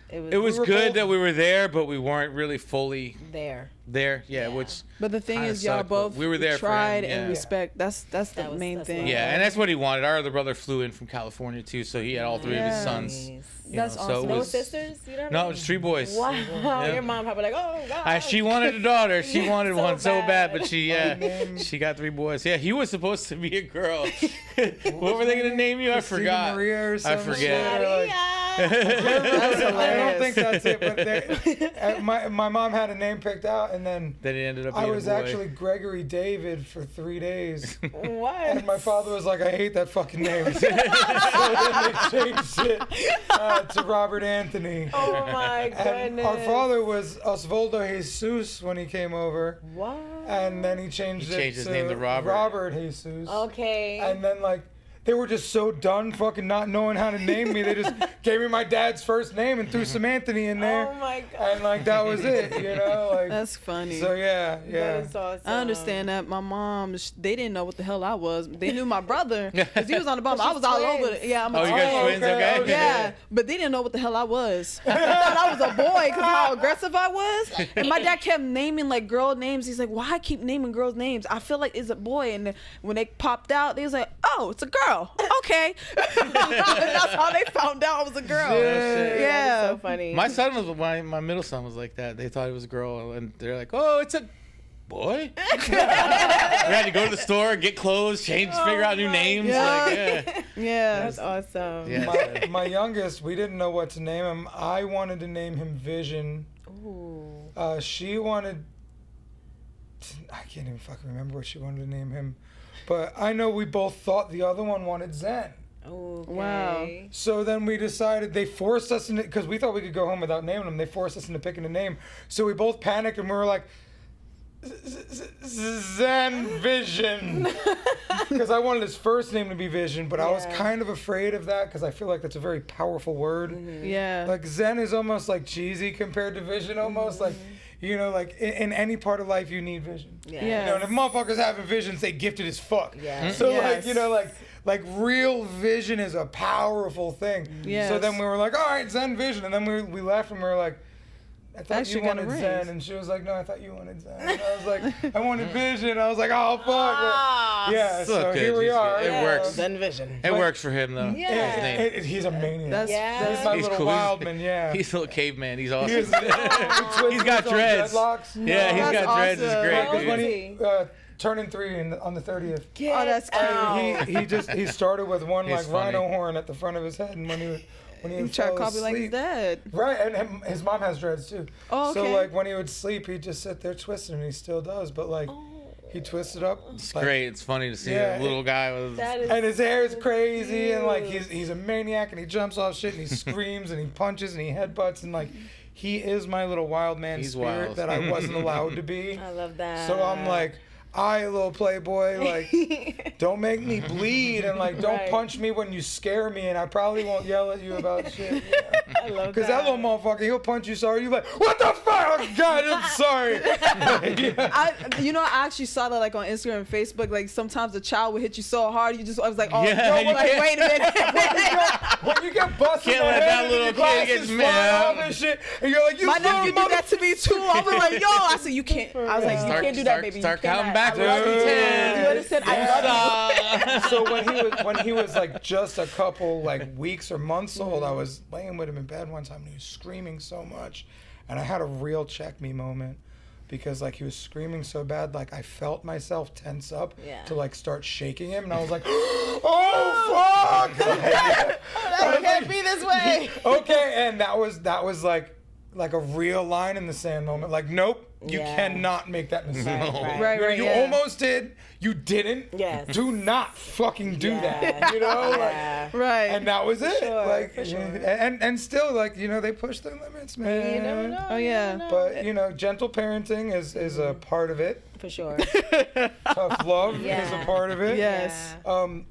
It it was were good both- that we were there, but we weren't really fully there. there. Yeah, Yeah. which But the thing Kinda is, y'all sucked, but both we were there for him, tried yeah. and respect. That's the That was- main that's thing. what- yeah, and that's what he wanted. Our other brother flew in from California too, so he had all three of his Yeah. sons. Nice. you That's know, awesome. So it No was, sisters? You don't No, have just 3 boys. Wow. Yeah. Your mom probably like, oh, God. She wanted a daughter. She wanted So one so bad, bad. but she got 3 boys. Yeah, he was supposed to be a girl. What were they gonna name you? I Christina forgot. Maria or I some forget. shit, or, like- That's I don't think hilarious. that's it, but my mom had a name picked out, and then Then it ended up I being was a boy. actually Gregory David for 3 days. What? And my father was like, I hate that fucking name. So then they changed it to Robert Anthony. Oh, my goodness. And our father was Osvaldo Jesus when he came over. What? And then he changed his to name to Robert. Robert Jesus. Okay. And then like they were just so done fucking not knowing how to name me. They just gave me my dad's first name and threw some Anthony in there. Oh, my God. And like that was it, you know? Like That's funny. so yeah. That is awesome. I understand that. My mom, they didn't know what the hell I was. They knew my brother because he was on the bump. I was all over it. Yeah, I'm a Oh, you guys twin. twins? Okay. Yeah, but they didn't know what the hell I was. They thought I was a boy because how aggressive I was. And my dad kept naming like girl names. He's like, why I keep naming girls' names? I feel like it's a boy. And then when they popped out, they was like, oh, it's a girl. Okay. That's how they found out I was a girl. That Yeah. is so funny. My son was my middle son was like that. They thought it was a girl, and they're like, "Oh, it's a boy." We had to go to the store, get clothes, change, figure out new names. God. Like, yeah, Yeah. That's awesome. yeah. my youngest, we didn't know what to name him. I wanted to name him Vision. Ooh. She wanted. I can't even fucking remember what she wanted to name him, but I know we both thought the other one wanted Zen. Okay. Wow. So then we decided they forced us into because we thought we could go home without naming him. They forced us into picking a name, so we both panicked and we were like, Zen Vision, because I wanted his first name to be Vision, but I was Yeah. kind of afraid of that because I feel like that's a very powerful word. Yeah. Like Zen is almost like cheesy compared to Vision, almost like, you know, like in any part of life you need vision. Yeah. Yeah. You know, and if motherfuckers having visions, they gifted as fuck. Yeah. So like, Yes. you know, like real vision is a powerful thing. Yes. So then we were like, all right, Zen Vision, and then we left and we were like, I thought Actually you got a wanted raise. Zen, and she was like, no, I thought you wanted Zen. And I was like, I wanted Vision. I was like, oh fuck. Ah, Yeah. It's So okay, here we it's are. good. It Yeah. works. Zen Vision. It works for him though. Yeah. His name. He's a maniac. That's Yeah. He's my He's little cool. wild man. Yeah. He's a little caveman. He's awesome. He's got dreads. Dreadlocks. Yeah, he's That's got dreads. It's awesome. great, How old dude. was When he? he turning 3 on the 30th. Get that's cute. out. He started with one He's like funny. rhino horn at the front of his head, and when he You would try to fall copy like his asleep, dad. right, and his mom has dreads too. Oh, So okay. like when he would sleep, he'd just sit there twisting, and he still does. But like he twisted up. It's like- great. It's funny to see Yeah, a little guy with. That is And his hair is crazy, and like cute. he's a maniac, and he jumps off shit, and he screams, and he punches, and he headbutts, and like he is my little wild man He's spirit wild. that I wasn't allowed to be. I love that. So I'm like, little playboy, like, don't make me bleed, and like, don't Right. punch me when you scare me, and I probably won't yell at you about shit. I love Because that little motherfucker, he'll punch you, sorry, you like, what the fuck? Oh, God, I'm sorry. I actually saw that like on Instagram and Facebook. Like sometimes a child would hit you so hard, I was like, oh, Yeah, no, you like, can't- wait a minute. When you get busted, Can't let that little kid get fly mad. off and shit, and you're like, you My little nephew did that to me too. I was like, yo, I said, you can't. I was like, you can't do that, baby. Start you counting cannot. back. I love you. Dude. You understand? I love you. So when he was like just a couple like weeks or months old, I was laying with him in bed one time and he was screaming so much, and I had a real check me moment because like he was screaming so bad, like I felt myself tense up to like start shaking him, and I was like, oh fuck, That can't be this way. okay, and that was like a real line in the sand moment, like nope. You Yeah. cannot make that mistake. Right, You yeah. almost did. You didn't. Yes. Do not fucking do that. Yeah. You know. Like, Yeah. Right. and that was it. sure, Like, for sure. and still, like, you know, they push their limits, man. You never know. Oh, yeah. But you know, gentle parenting is a part of it. For sure. Tough love is Yeah. a part of it. Yes.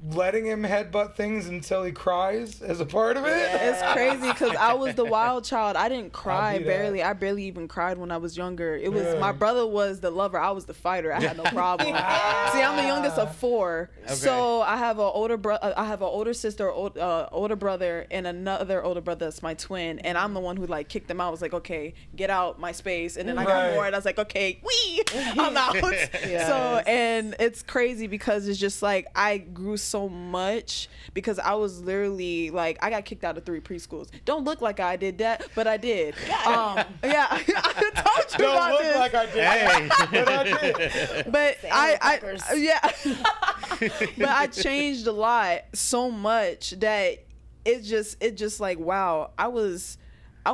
Letting him headbutt things until he cries is a part of it. It's crazy because I was the wild child. I didn't cry I'll be barely. that. I barely even cried when I was younger. It was Yeah. my brother was the lover. I was the fighter. I had no problem. See, I'm the youngest of 4, so I have an older I have an older sister, older brother, and another older brother that's my twin. And I'm the one who like kicked them out. I was like, okay, get out my space. And then I got Right. more, and I was like, okay, I'm out. So and it's crazy because it's just like I grew so much because I was literally like I got kicked out of 3 preschools. Don't look like I did that, but I did. Yeah, I told you Don't about look this. like I did. Hey. But I did. But fuckers. but I changed a lot so much that it just like wow, I was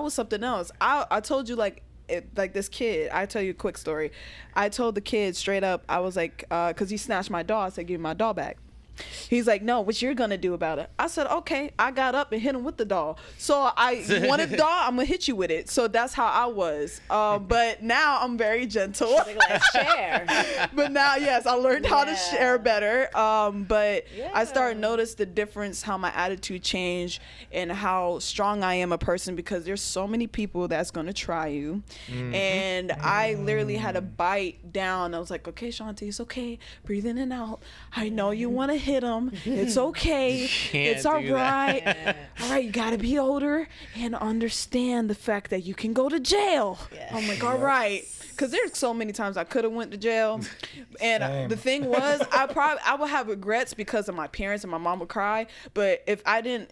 something else. I told you like this kid, I tell you a quick story. I told the kid straight up, I was like, because he snatched my doll, I said, give me my doll back. He's like, no, what you're gonna do about it? I said, okay. I got up and hit him with the doll. So I wanted the doll, I'm gonna hit you with it. So that's how I was. But now I'm very gentle. Like, let's share. But now, yes, I learned how to Yeah. share better. But Yeah. I started to notice the difference, how my attitude changed and how strong I am a person because there's so many people that's going to try you. And I literally had to bite down. I was like, okay, Shanti, it's okay. Breathe in and out. I know you want to hit him. It's okay. Can't It's all do that. right. All right, you got to be older and understand the fact that you can go to jail. I'm like, all right. Because there's so many times I could have went to jail. And Same. the thing was, I would have regrets because of my parents, and my mom would cry. But if I didn't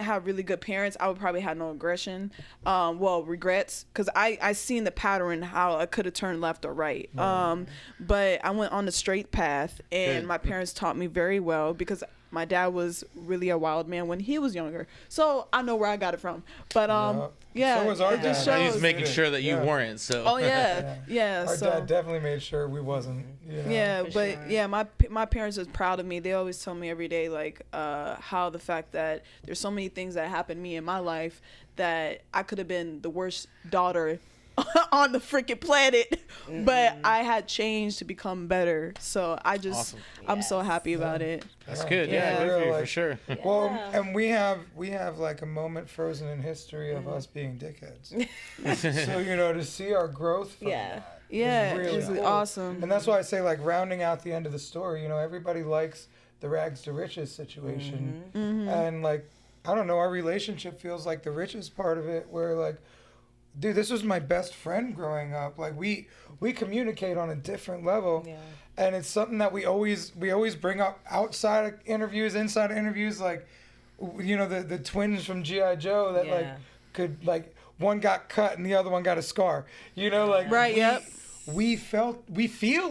have really good parents, I would probably have no aggression. Regrets, because I seen the pattern how I could have turned left or right. But I went on the straight path, and Good. my parents taught me very well because my dad was really a wild man when he was younger. So I know where I got it from. But yeah, So was our it just dad. shows. He's making sure that you Yeah. weren't. So. Oh yeah, yeah. Our so dad definitely made sure we wasn't. You know? yeah, For but sure. yeah, my parents was proud of me. They always tell me every day like how the fact that there's so many things that happened to me in my life that I could have been the worst daughter on the freaking planet, but I had changed to become better. So I just Awesome. I'm so happy about it. That's good. Yeah. Yeah, good for you, Like- for sure. Well, and we have like a moment frozen in history of us being dickheads. So you know, to see our growth. From Yeah. that Yeah, is really it's cool. awesome. And that's why I say, like, rounding out the end of the story, you know, everybody likes the rags to riches situation. And, like, I don't know, our relationship feels like the richest part of it, where, like, dude, this was my best friend growing up. Like, we communicate on a different level. Yeah. And it's something that we always bring up outside of interviews, inside of interviews, like, you know, the twins from G.I. Joe that, like, Yeah. could, like, one got cut and the other one got a scar. You know, like, Right, yep. we feel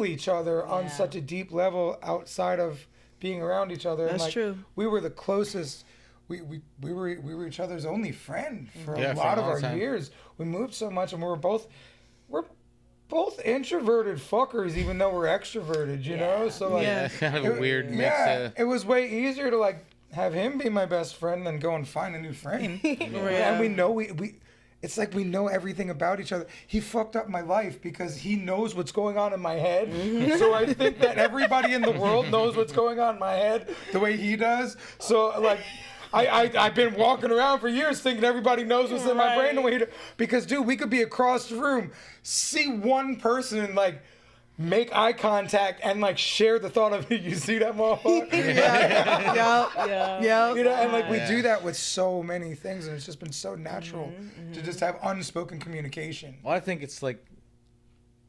each other on Yeah. such a deep level outside of being around each other. And That's like, true. We were the closest. We were each other's only friend for Yeah, a for a lot of long our time. years. We moved so much, and we're both introverted fuckers, even though we're extroverted. You know, so like, Yeah. Kind of a weird mix. yeah, it was way easier to like have him be my best friend than go and find a new friend. And we know we it's like we know everything about each other. He fucked up my life because he knows what's going on in my head. So I think that everybody in the world knows what's going on in my head the way he does. So like, I've been walking around for years thinking everybody knows what's in my brain the way he does. Because dude, we could be across the room, see one person and like make eye contact and like share the thought of you see that motherfucker. Yeah. You know, and like we do that with so many things, and it's just been so natural to just have unspoken communication. Well, I think it's like,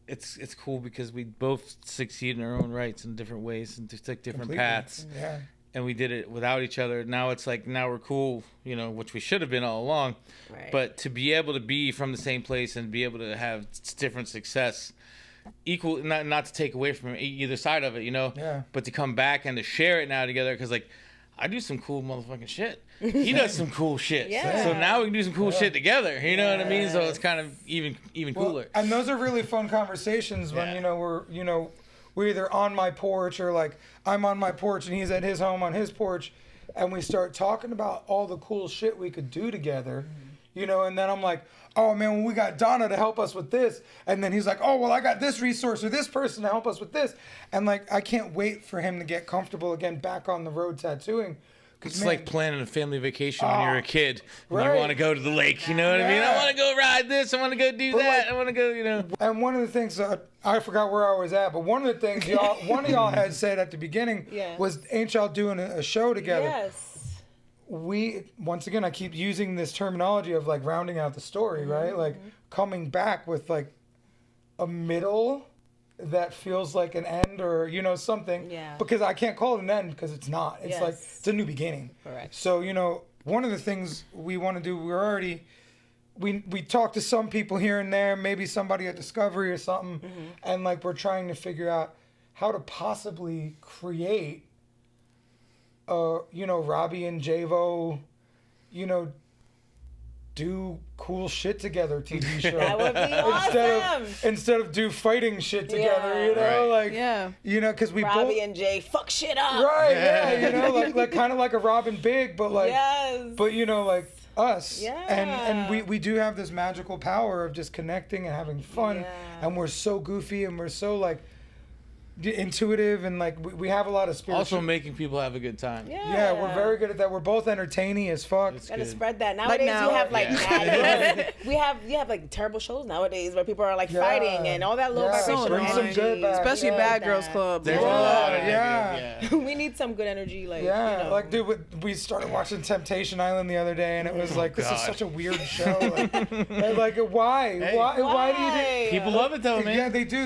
it's cool because we both succeed in our own rights in different ways and just took different paths. Yeah. And we did it without each other. Now it's like, now we're cool, you know, which we should have been all along. Right. But to be able to be from the same place and be able to have different success, equal, not to take away from either side of it, you know, but to come back and to share it now together, because like I do some cool motherfucking shit, he does some cool shit, so now we can do some cool shit together, you know what I mean? So it's kind of even cooler. And those are really fun conversations when we're either on my porch or like I'm on my porch and he's at his home on his porch, and we start talking about all the cool shit we could do together, you know, and then I'm like, oh man, well, we got Donna to help us with this. And then he's like, oh, well, I got this resource or this person to help us with this. And like, I can't wait for him to get comfortable again back on the road tattooing. It's like planning a family vacation when you're a kid. When you right. want to go to the lake, you know what I mean? I want to go ride this. I want to go do that. I want to go, you know. And one of the things, I forgot where I was at, but one of the things one of y'all had said at the beginning was, ain't y'all doing a show together? Yes. Once again, I keep using this terminology of like rounding out the story, right? Like coming back with like a middle that feels like an end, or you know, something, because I can't call it an end because it's not. It's like it's a new beginning. Correct. So you know, one of the things we want to do, we talk to some people here and there, maybe somebody at Discovery or something, and like we're trying to figure out how to possibly create Robbie and Jayvo, do cool shit together TV show. That would be awesome. Instead of do fighting shit together, you know, because we Robbie both and Jay fuck shit up. right, you know, like kind of like a Robin Big, but like, but you know, like us, and we do have this magical power of just connecting and having fun, and we're so goofy and we're so like intuitive, and like we have a lot of spiritual. Also making people have a good time. Yeah, we're very good at that. We're both entertaining as fuck. Gotta spread that. Nowadays you have like you have like terrible shows nowadays where people are like fighting and all that low vibration bring some energy. good back. Especially Bad Girls Club. There's a lot of We need some good energy, like like dude, we started watching Temptation Island the other day, and it was like, this is such a weird show. Like why do you do? People love it though, man. Yeah, they do,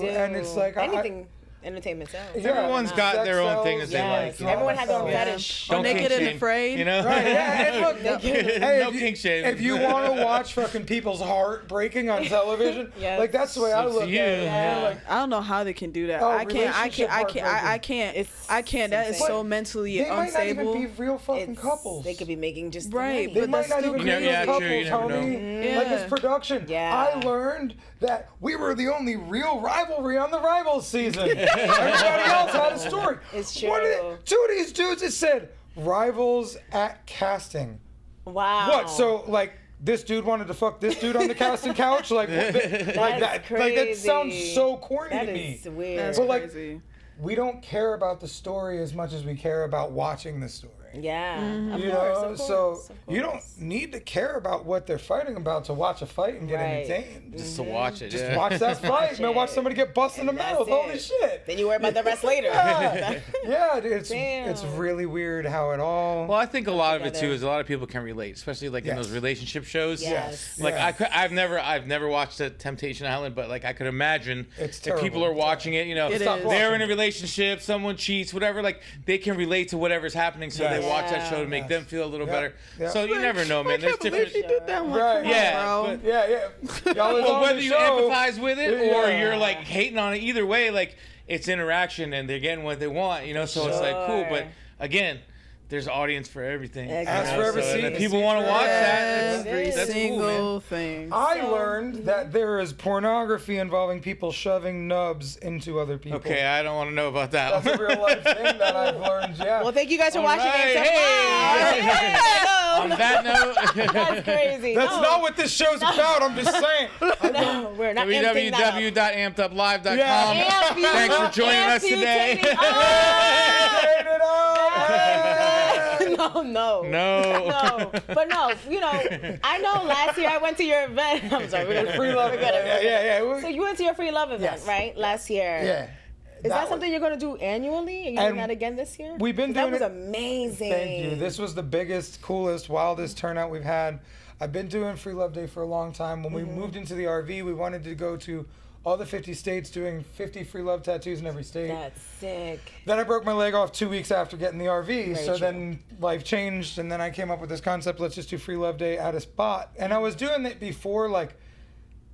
and it's like anything. Entertainment sells. Everyone's got their own thing that they like. Everyone has their own fetish. Don't Naked and shame, Afraid. You know? Right, and look, no kink shame. If you want to watch fucking people's heart breaking on television, like that's the way I look at it. Like, I don't know how they can do that. I can't. That is so mentally they might unstable. not even be real fucking couples. They could be making just right, They but might not even be real couples, homie. Like it's production. I learned that we were the only real rivalry on the Rivals season. Everybody else had a story. It's true. Two of these dudes, it said rivals at casting. Wow. What? So like this dude wanted to fuck this dude on the casting couch? Like that? Crazy. Like that sounds so corny to me. That is weird. That's crazy. Like, we don't care about the story as much as we care about watching the story. Yeah, Of course. You don't need to care about what they're fighting about to watch a fight and get entertained. Just to watch it. Just watch that fight, man. Watch somebody get busted in the mouth. Holy shit. Then you worry about the rest later. Dude, it's really weird how it all. Well, I think a lot of it too is a lot of people can relate, especially like in those relationship shows. Like I've never watched a Temptation Island, but like I could imagine if people are watching it, you know, they're in a relationship, someone cheats, whatever. Like they can relate to whatever's happening, so they watch that show to make them feel a little better. So you never know, man. There's different. She did that one. Right. Well, whether you empathize with it or you're like hating on it, either way, like it's interaction and they're getting what they want, you know. So it's like cool, but again, there's audience for everything. Ask for every scene. If people want to watch that, every that's single cool, thing. I learned that there is pornography involving people shoving nubs into other people. Okay, I don't want to know about that. That's a real life thing that I've learned. Yeah. Well, thank you guys for watching. Right. Hey. On that note, That's crazy. That's No. not what this show's about. I'm just saying. No, we're not emptying that out. www.ampeduplive.com. Yeah. Thanks for joining us today. Amputating- Turn it on. No. But no, you know, I know last year I went to your event. I'm sorry, we're gonna Free love. Yeah. So you went to your free love event, Yes. right? Last year. Yeah. Is that something you're gonna do annually? Are you doing And that again this year? we've been 'Cause doing that it- was amazing. Thank you. This was the biggest, coolest, wildest turnout we've had. I've been doing Free Love Day for a long time. When we moved into the RV, we wanted to go to all the 50 states doing 50 free love tattoos in every state. That's sick. Then I broke my leg off 2 weeks after getting the RV. Very So true. then life changed, and then I came up with this concept, let's just do Free Love Day at a spot. And I was doing it before, like,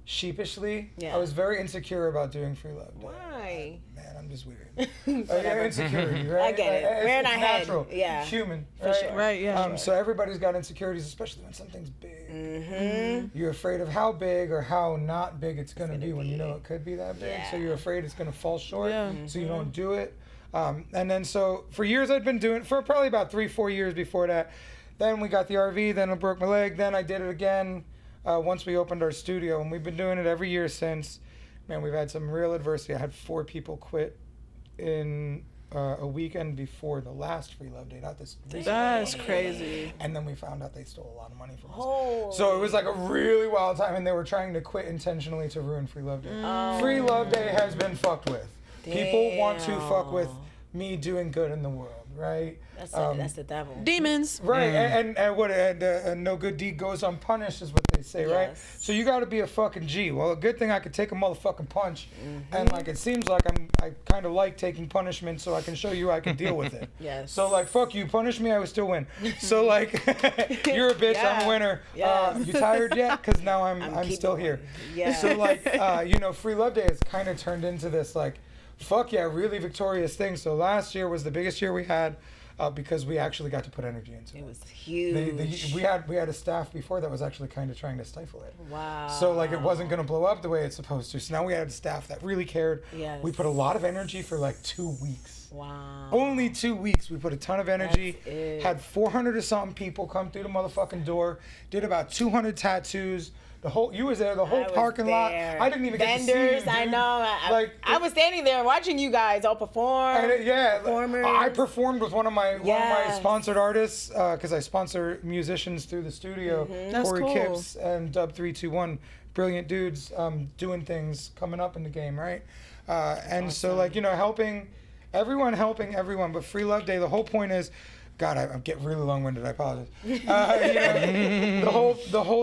sheepishly. Yeah. I was very insecure about doing Free Love Day. Why? Man, I'm just weird. Insecurity, right? I get it. We're in It's our head. natural. Yeah. Human. For right? sure. Right, yeah. So everybody's got insecurities, especially when something's big. Mm-hmm. You're afraid of how big or how not big it's going to be when you know it could be that big. So Yeah. you're afraid it's going to fall short, Yeah. so you don't do it. And then so for years I'd been doing, for probably about 3-4 years before that. Then we got the RV, then I broke my leg, then I did it again once we opened our studio. And we've been doing it every year since. Man, we've had some real adversity. I had 4 people quit in a weekend before the last Free Love Day, not this recent That's one. crazy. And then we found out they stole a lot of money from us. Oh. So it was like a really wild time, and they were trying to quit intentionally to ruin Free Love Day. Oh. Free Love Day has been fucked with. People want to fuck with Damn. me doing good in the world, right? That's the devil. Demons. Right, and what no good deed goes unpunished is what they say, right? Yes. So you got to be a fucking G. Well, a good thing I could take a motherfucking punch, and like it seems like I kind of like taking punishment, so I can show you I can deal with it. Yes. So like, fuck you, punish me, I would still win. So like, you're a bitch, I'm a Yeah. winner. Yes. You tired yet? Because now I'm keep still going. here. Yeah. So like, Free Love Day has kind of turned into this like, fuck yeah, really victorious thing. So last year was the biggest year we had. Because we actually got to put energy into it. It was huge. We had a staff before that was actually kind of trying to stifle it. Wow. So like it wasn't going to blow up the way it's supposed to. So now we had staff that really cared. Yes. We put a lot of energy for like 2 weeks. Wow. Only 2 weeks. We put a ton of energy. That's it. Had 400 or something people come through the motherfucking door. Did about 200 tattoos. You was there, the whole I was parking lot. there. I didn't even get to see you, Vendors, dude. I know. I Like, was standing there watching you guys all perform. Performers. I performed with one of my Yes. sponsored artists because I sponsor musicians through the studio. That's Corey cool. Kipps and Dub 321, brilliant dudes doing things coming up in the game, right? And so like helping everyone. But Free Love Day, the whole point is. God, I'm getting really long-winded. I apologize. The whole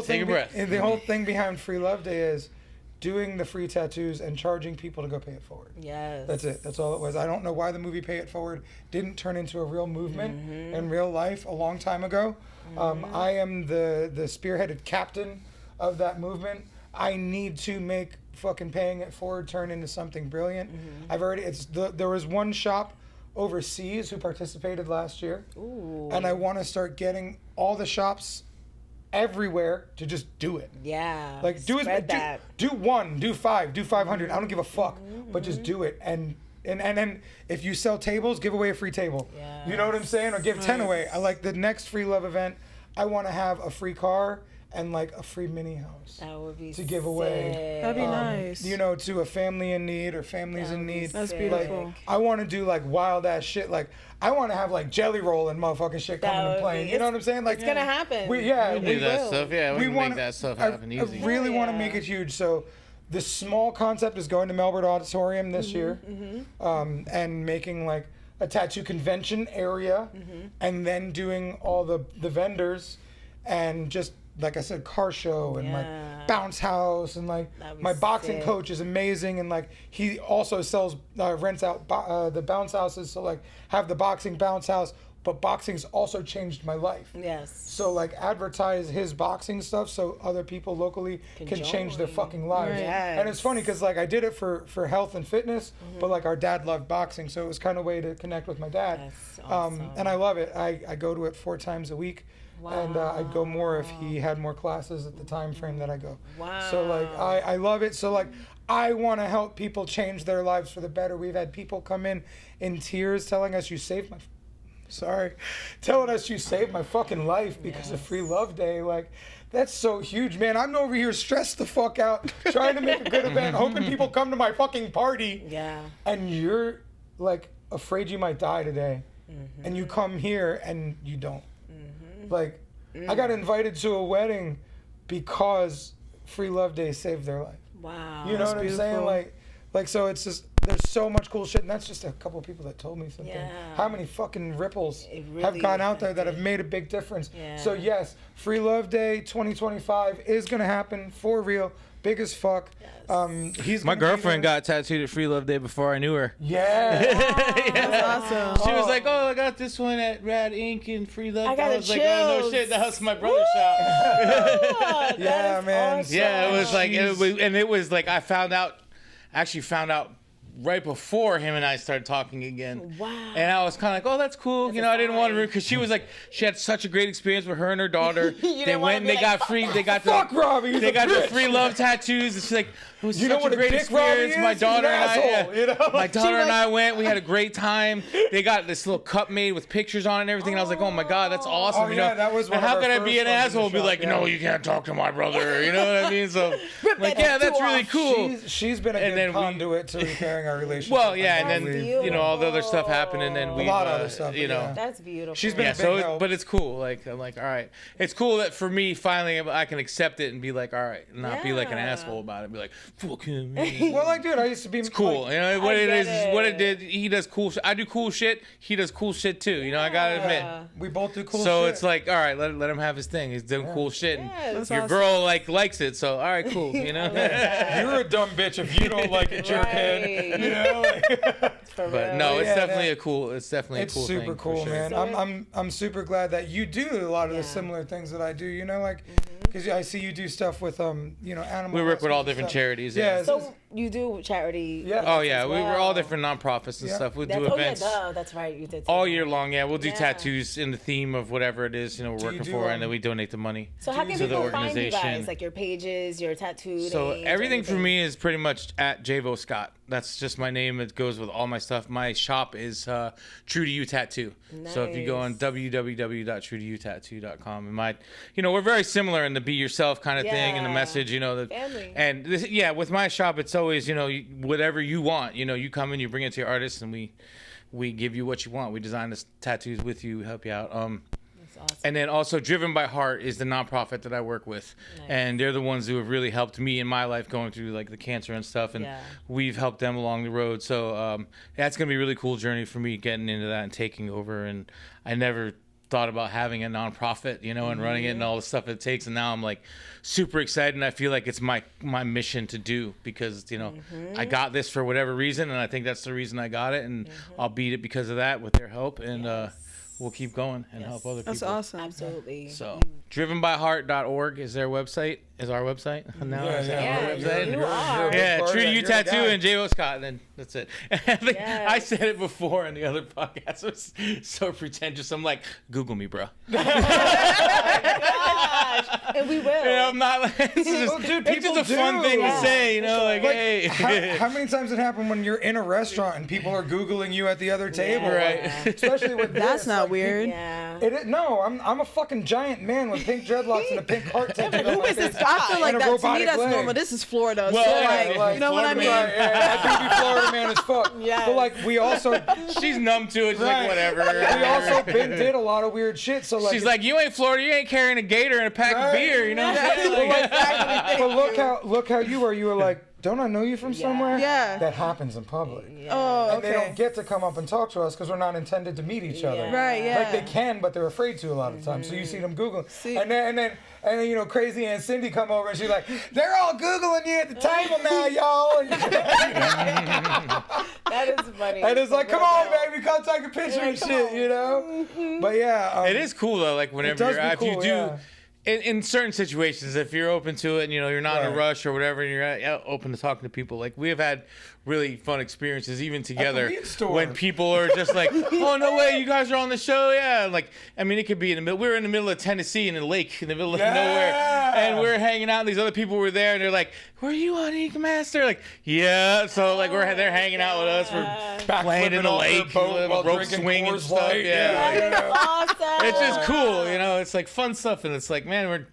thing. Take a breath. The whole thing behind Free Love Day is doing the free tattoos and charging people to go pay it forward. Yes. That's it. That's all it was. I don't know why the movie Pay It Forward didn't turn into a real movement in real life a long time ago. I am the spearheaded captain of that movement. I need to make fucking paying it forward turn into something brilliant. There was one shop overseas who participated last year. Ooh. And I want to start getting all the shops everywhere to just do it. Yeah. Like do Spread it. that. Do 1, do 5, do 500. I don't give a fuck, but just do it. And if you sell tables, give away a free table. You know what I'm saying? Or give 10 away. I like the next Free Love event. I want to have a free car and like a free mini house That would be to give away. sick. That'd be nice. To a family in need or families in need. That's sick. beautiful. Like, I want to do like wild ass shit. Like I want to have like Jelly Roll and motherfucking shit That coming would and playing. be- You know what I'm saying? Like It's gonna happen. We We do we that will. stuff. Yeah, we can wanna- make that stuff happen easy. I really want to Yeah. make it huge. So the small concept is going to Melbourne Auditorium this year and making like a tattoo convention area and then doing all the vendors and just like I said, car show and Yeah. like bounce house and like That'd be my boxing sick. coach is amazing and like he also sells rents out the bounce houses, so like have the boxing bounce house, but boxing's also changed my life. Yes. So like advertise his boxing stuff so other people locally can change their join. fucking lives. Right. And it's funny because like I did it for health and fitness, but like our dad loved boxing, so it was kind of a way to connect with my dad. That's awesome. And I love it. I go to it 4 times a week. And I'd go more if he had more classes at the time frame that I go. Wow. So like I love it. So like I want to help people change their lives for the better. We've had people come in tears telling us you saved my sorry, telling us you saved my fucking life because of Free Love Day. Like, that's so huge, man. I'm over here stressed the fuck out, trying to make a good event, hoping people come to my fucking party. Yeah. And you're like afraid you might die today, and you come here and you don't. Like, I got invited to a wedding because Free Love Day saved their life. Wow. You know what I'm saying? Like, so it's just, there's so much cool shit, and that's just a couple of people that told me something. Yeah. How many fucking ripples It have really gone out there that have affected. made a big difference? Yeah. So yes, Free Love Day 2025 is gonna happen for real, big as fuck. He's My gonna be girlfriend there. got tattooed at Free Love Day before I knew her. Yeah. That's awesome. She was like, "Oh, I got this one at Rad Ink and Free Love." I got was the like, "Oh no, chills. shit! That was my brother's shop." That Yeah, is man. awesome. Yeah, it was like, Jeez. and it was like I found out right before him and I started talking again. Wow. And I was kind of like, oh, that's cool. That's you know, I didn't want to, fine. because she was like, she had such a great experience with her and her daughter. They didn't wanna went and be they like, got free, they got Fuck Robbie, he's they a got the bitch. free love tattoos. And she's like, it was You such know what a a great dick Robbie experience. is? My He's daughter an and I, asshole, you know? my daughter and like- I went. We had a great time. They got this little cup made with pictures on it and everything. And I was like, oh my god, that's awesome. Oh, you yeah, know, that was one and of how our could I be first an ones in the asshole and be shop, like, yeah. no, you can't talk to my brother. You know what I mean? So, Rip like, that yeah, that's tattoo really off. cool. She's been a And good then we- conduit to repairing our relationship. Well, yeah, and I then believe. you know all the other stuff happened, and then we lot of other stuff, you know. yeah. That's beautiful. She's been Yeah, a big so help. but it's cool. Like I'm like, all right, it's cool that for me finally I can accept it and be like, all right, not be like an Yeah. asshole about it. Be like, fucking me. Well, like, dude, I used to be. It's cool. Like, You know what I it get is what it it. did. He does cool shit. I do cool shit. He does cool shit too. You know, I gotta admit. Yeah. we both do cool So shit. it's like, all right, let him have his thing. He's doing cool shit, and Yes. your That's girl likes it. So all right, cool. You know. You're a dumb bitch if you don't like it, jerkhead. Right. You know, like, For But real. no, it's Yeah, definitely that- a cool. It's definitely it's a cool super thing, for cool, sure. man. So I'm super glad that you do a lot of Yeah. the similar things that I do. You know, like, because I see you do stuff with you know, animal. We work with rescues all and different stuff. charities. Yeah. Yeah. So you do charity. Yeah. Oh yeah, as we were all well. different nonprofits and Yeah. stuff. We That's, do events. Oh yeah, duh, that's right. You did. say all that. year long. Yeah, we'll do Yeah. tattoos in the theme of whatever it is, you know, we're Do you working do, for, and then um, we donate the money. So how can to the people find you organization. guys? Like your pages, your tattoo. So names, everything for anything? me is pretty much at Jayvo Scott. That's just my name. It goes with all my stuff. My shop is True to You Tattoo. So if you go on Nice. www.truetoyoutattoo.com, and my, you know, we're very similar in the be yourself kind of thing and the Yeah. message, you know, Family. and this, yeah, with my shop, it's always, you know, whatever you want, you know, you come in, you bring it to your artist, and we give you what you want. We design the tattoos with you, help you out. That's awesome. And then also Driven by Heart is the nonprofit that I work with. Nice. And they're the ones who have really helped me in my life going through like the cancer and stuff. And Yeah. we've helped them along the road. So that's going to be a really cool journey for me getting into that and taking over. And I never thought about having a nonprofit, you know, and running it and all the stuff it takes. And now I'm like super excited. And I feel like it's my mission to do because, you know, I got this for whatever reason. And I think that's the reason I got it. And I'll beat it because of that with their help. And, we'll keep going and help other people. That's awesome. Absolutely. So, drivenbyheart.org is their website. Is our website now? Yeah, Is that yeah, our website? you are. Yeah, Part of True to that. You You're the Tattoo guy. and Jayvo Scott, and then that's it. I think Yes. I said it before in the other podcast. It was so pretentious. I'm like, Google me, bro. Gosh. And we will. And I'm not like, it's just, Well, dude, it's just a people fun do. thing Yeah, to say, you know, like, Like, hey. how many times it happened when you're in a restaurant and people are Googling you at the other table? Right. Like, especially with That's this, not like, weird. Yeah. No, I'm a fucking giant man with pink dreadlocks and a pink heart tattooed on Who my is this face. guy? I feel like And a that to me robotic that's leg. normal. This is Florida. Well, so yeah, like, you know what I mean? Right, yeah, I do be Florida man as fuck. Yes. But like we also She's numb to it. She's Right. like, whatever. we also did a lot of weird shit. So like She's like, you ain't Florida. You ain't carrying a gator and a pack Right. of beer. You know what I'm saying? Like, but look how you were. You were like, don't I know you from somewhere? Yeah. That happens in public. Oh, And okay. they don't get to come up and talk to us because we're not intended to meet each other. Yeah. Right, yeah. Like they can, but they're afraid to a lot of times. So you see them Googling. See- And then you know, Crazy Aunt Cindy come over and she's like, they're all Googling you at the table now, y'all. That is funny. And it's like, come on, baby. baby, come take a picture Yeah, and come shit, on. you know? But yeah. It is cool though, like whenever does you're be if you cool, do yeah. in certain situations, if you're open to it and you know you're not in a Right. rush or whatever and you're open to talking to people, like we have had really fun experiences, even together, convenience store. when people are just like, oh, no way, you guys are on the show, yeah. Like, I mean, it could be in the middle. We were in the middle of Tennessee in a lake in the middle of nowhere, and we're hanging out, and these other people were there, and they're like, were you on Ink Master? Like, yeah. So, like, they're hanging out with us. We're playing in the lake, rope swing and stuff. Yeah. Awesome. It's just cool, you know. It's like fun stuff, and it's like, man,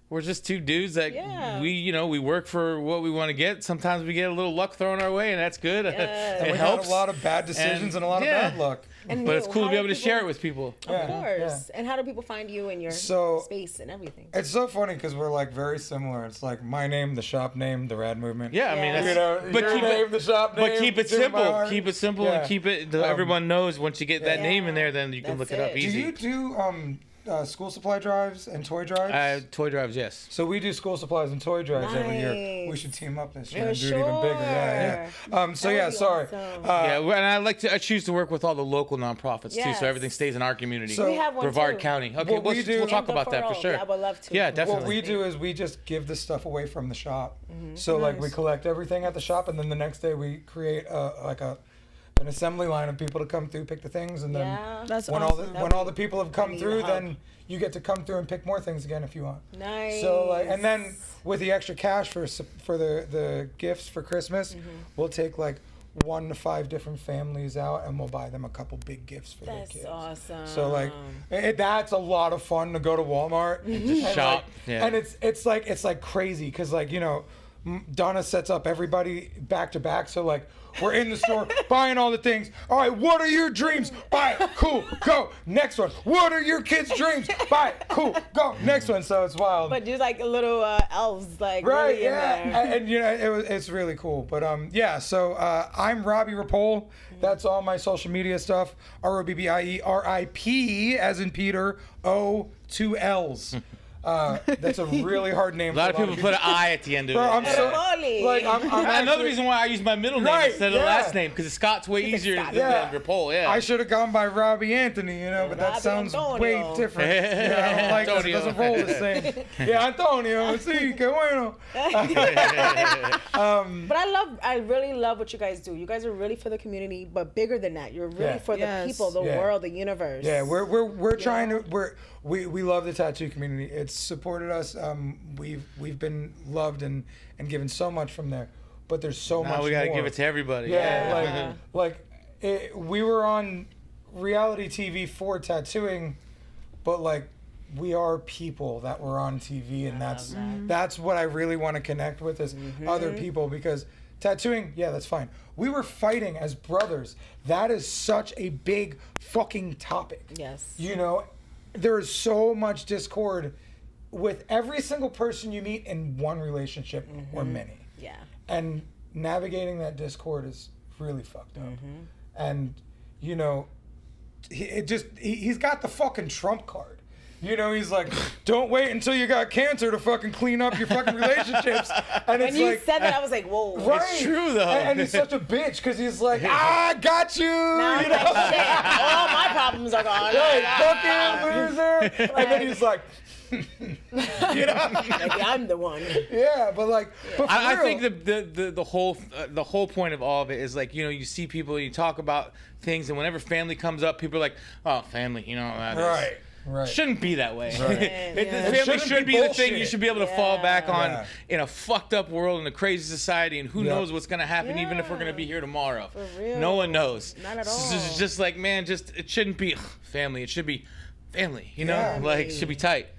we're just two dudes that we work for what we want to get. Sometimes we get a little luck thrown our way, and that's good. And it we helps. had a lot of bad decisions and a lot of bad luck. And but it's cool to be able to share it with people. Of course. And how do people find you and your space and everything? It's so funny because we're like very similar. It's like my name, the shop name, the Rad Movement. Yeah, I mean, that's, you know, but your keep name, the shop name. But keep it simple. Keep it simple and keep it. Everyone knows once you get that name in there, then you can look it up easy. Do you do school supply drives and toy drives? Toy drives, yes. So we do school supplies and toy drives every year. We should team up this year and do it even bigger. Yeah. Sorry. And I choose to work with all the local nonprofits too, so everything stays in our community. So we have one Brevard too. County. Okay, we'll talk about that for sure. Yeah, I would love to. Yeah, definitely. What we do is we just give this stuff away from the shop. So like we collect everything at the shop, and then the next day we create an assembly line of people to come through, pick the things, and then when all the people have come through, then you get to come through and pick more things again if you want. Nice. So and then with the extra cash for the gifts for Christmas, we'll take like 1 to 5 different families out, and we'll buy them a couple big gifts for their kids. That's awesome. So like that's a lot of fun to go to Walmart and shop, and it's like crazy because like, you know, Donna sets up everybody back to back, so like we're in the store buying all the things. All right, what are your dreams? Buy it. Cool. Go. Next one. What are your kids' dreams? Buy it. Cool. Go. Next one. So it's wild. But you're like little elves, like right? really Yeah. in there. And you know it's really cool. But So I'm Robbie Ripoll. That's all my social media stuff. ROBBIE RIP as in Peter. O 2 L's. That's a really hard name. A lot of people put an I at the end of it. I'm so, like, I'm another actually, reason why I use my middle name instead of the last name, because Scott's way easier than Ripoll. Yeah. I should have gone by Robbie Anthony, you know, but that sounds way different. Yeah, I don't like this. It doesn't roll the same. Yeah, Antonio. Sí, qué bueno. But I really love what you guys do. You guys are really for the community, but bigger than that. You're really for the people, the world, the universe. Yeah, we're trying to we love the tattoo community. It's supported us. We've been loved and given so much from there, but there's so much more. Now we gotta give it to everybody. Yeah, we were on reality TV for tattooing, but like we are people that were on TV, and that's what I really want to connect with is other people, because tattooing, that's fine. We were fighting as brothers. That is such a big fucking topic. Yes. You know, there is so much discord with every single person you meet in one relationship or many. Yeah. And navigating that discord is really fucked up. And, you know, he's got the fucking Trump card. You know, he's like, don't wait until you got cancer to fucking clean up your fucking relationships. And it's when you like, said that, I was like, whoa. Right. It's true, though. And he's such a bitch because he's like, I got you. Now You know? all my problems are gone. Right, fucking loser. And then he's like, you know, maybe I'm the one. Yeah, but like, but I think the whole point of all of it is, like, you know, you see people, you talk about things, and whenever family comes up, people are like, oh, family, you know, that is. Right. Shouldn't be that way. Right. Family should be the thing you should be able to fall back on Yeah. in a fucked up world, in a crazy society, and who knows what's going to happen, even if we're going to be here tomorrow. For real. No one knows. Not at all. So it's just like, man, it shouldn't be family. It should be family, you know? Yeah. Like, it should be tight.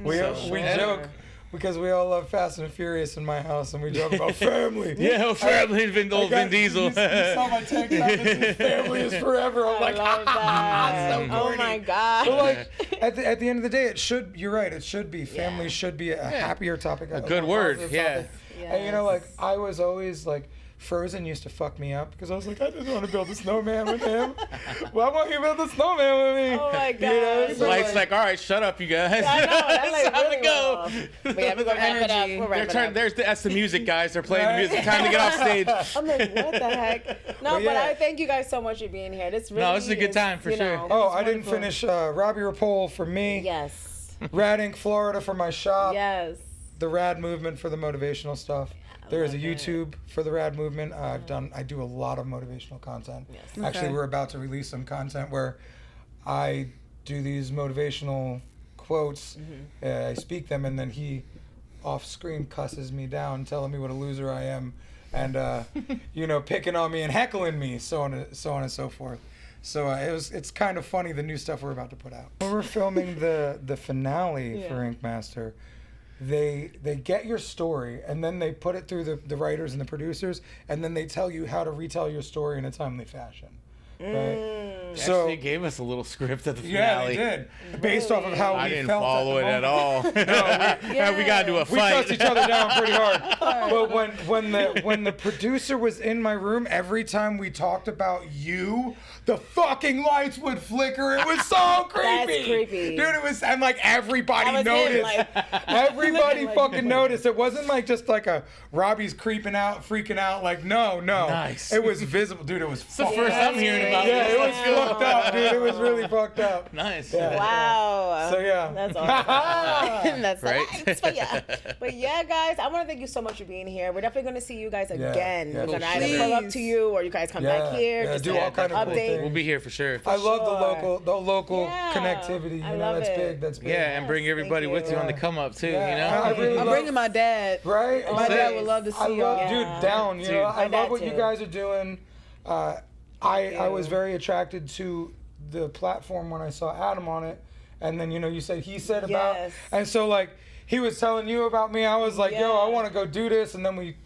We joke because we all love Fast and Furious in my house, and we joke about family. Yeah, family's been old Vin Diesel. You saw my tank top that says family is forever. I'm like, love that. so Oh corny. my God. But like, at the end of the day, you're right, it should be. Family should be a happier topic. A good word, positive yeah. topic. And you know, like, I was always like, Frozen used to fuck me up because I was like, I just want to build a snowman with him. Why won't you build a snowman with me? Oh my God. You know, so Light's like, all right, shut up, you guys. I know. That's like It's time really to go. rough. But yeah, we're going to wrap it up. We'll wrap it up. That's the music, guys. They're playing the music. Time to get off stage. I'm like, what the heck? No, but I thank you guys so much for being here. This really this is a good time for sure. I didn't finish Robbie Ripoll for me. Yes. Rad Inc. Florida for my shop. Yes. The Rad Movement for the motivational stuff. There is a YouTube for the Rad Movement. I do a lot of motivational content. Yes. Actually, Okay. we're about to release some content where I do these motivational quotes. I speak them, and then he, off screen, cusses me down, telling me what a loser I am, and picking on me and heckling me, so on and so forth. So it's kind of funny, the new stuff we're about to put out. When we're filming the finale for Ink Master, they get your story and then they put it through the writers and the producers, and then they tell you how to retell your story in a timely fashion. Right? So they gave us a little script at the Yeah, finale. they did. Based off of how I we didn't felt follow it at at all. We gotta do a We fight. cussed each other down pretty hard. But when the producer was in my room, every time we talked about you, the fucking lights would flicker. It was so creepy. That's creepy. Dude, it was, and like everybody That was noticed. him, Everybody like- fucking noticed. It wasn't like just like a Robbie's creeping out, freaking out. Like, no. Nice. It was visible. Dude, it was It's the first I'm hearing about Yeah, this. it was fucked up, dude. It was really fucked up. Nice. Yeah. Wow. So yeah. That's awesome. That's Right? nice for ya. But yeah, guys, I want to thank you so much for being here. We're definitely going to see you guys again. yeah, We're going to for either sure. pull up to you or you guys come back here. Yeah, just do to all kind of cool update. things. We'll be here for sure. I love sure. the local Yeah, connectivity. I You know, love that's it. big. That's big. Yeah, and bring Yes, everybody thank with you you. on the come up too. Yeah, You know. I really I'm love- bringing my dad. Right? My Sick. dad would love to see I love, y'all. Yeah. dude, down. You Dude. know, I My dad love what you too. guys are doing. I was you. very attracted to the platform when I saw Adam on it, and then you said he said about, Yes. and so like he was telling you about me. I was like, yo, I Yeah. want to go do this, and then we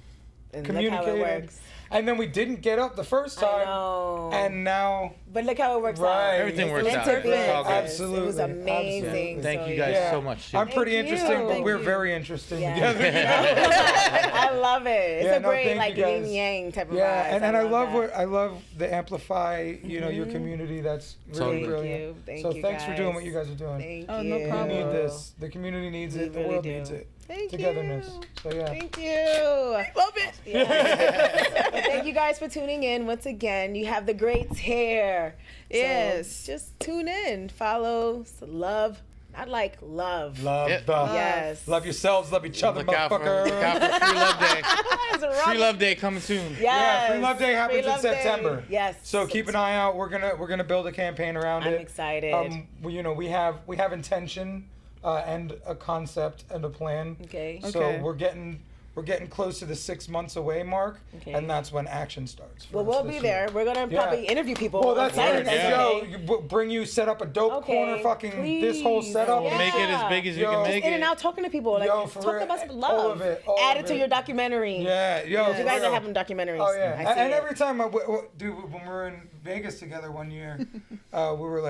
And look how it communicated, works. and then we didn't get up the first time, I know. and now. But look how it works Right. out. Everything It's works meant out. to be It's all like good. this. Absolutely. It was amazing. Absolutely. Thank you So, guys yeah. so much. Too. I'm pretty Thank interesting, you. but Thank we're you. very interesting Yeah. together. I love it. It's Yeah, a no, great thank like you guys. yin yang type of Yeah, vibe. and I love that. I love the amplify, your community. That's really Totally. brilliant. Thank so you, thanks for doing guys. what you guys are doing. Thank Oh, you. no We problem. need this. The community needs We it. The really world do. needs it. Thank Togetherness. you. So yeah. Thank you. Love it. Yeah. But thank you guys for tuning in once again. You have the great hair. So Yes. just tune in, follow, love. I like love. Love Yep. the Yes. love yourselves, love each other, Look out for motherfucker. Free Love Day. It's a Free Robbie- Love Day coming soon. Yes. Yeah, Free Love Day happens Free in Love Day. September. Yes. So keep an eye out. We're gonna build a campaign around I'm it. excited. We have intention and a concept and a plan. Okay. So Okay. we're getting close to the 6 months away mark, Okay. and that's when action starts. for Well, us we'll this be there. year. We're gonna Yeah. probably interview people. Well, that's Excited, it. Yeah. Yo, okay. bring you, set up a dope Okay, corner, fucking this whole please. setup. Yeah. Make it as big as you Yo. can Just make In and it. out talking to people. Like, Yo, for talk real. about some All love. of it, all Add of it to it. your documentary. Yeah, yo. You for guys real. are having documentaries. Oh yeah, I see and it. every time dude, when we were in Vegas together one year, we were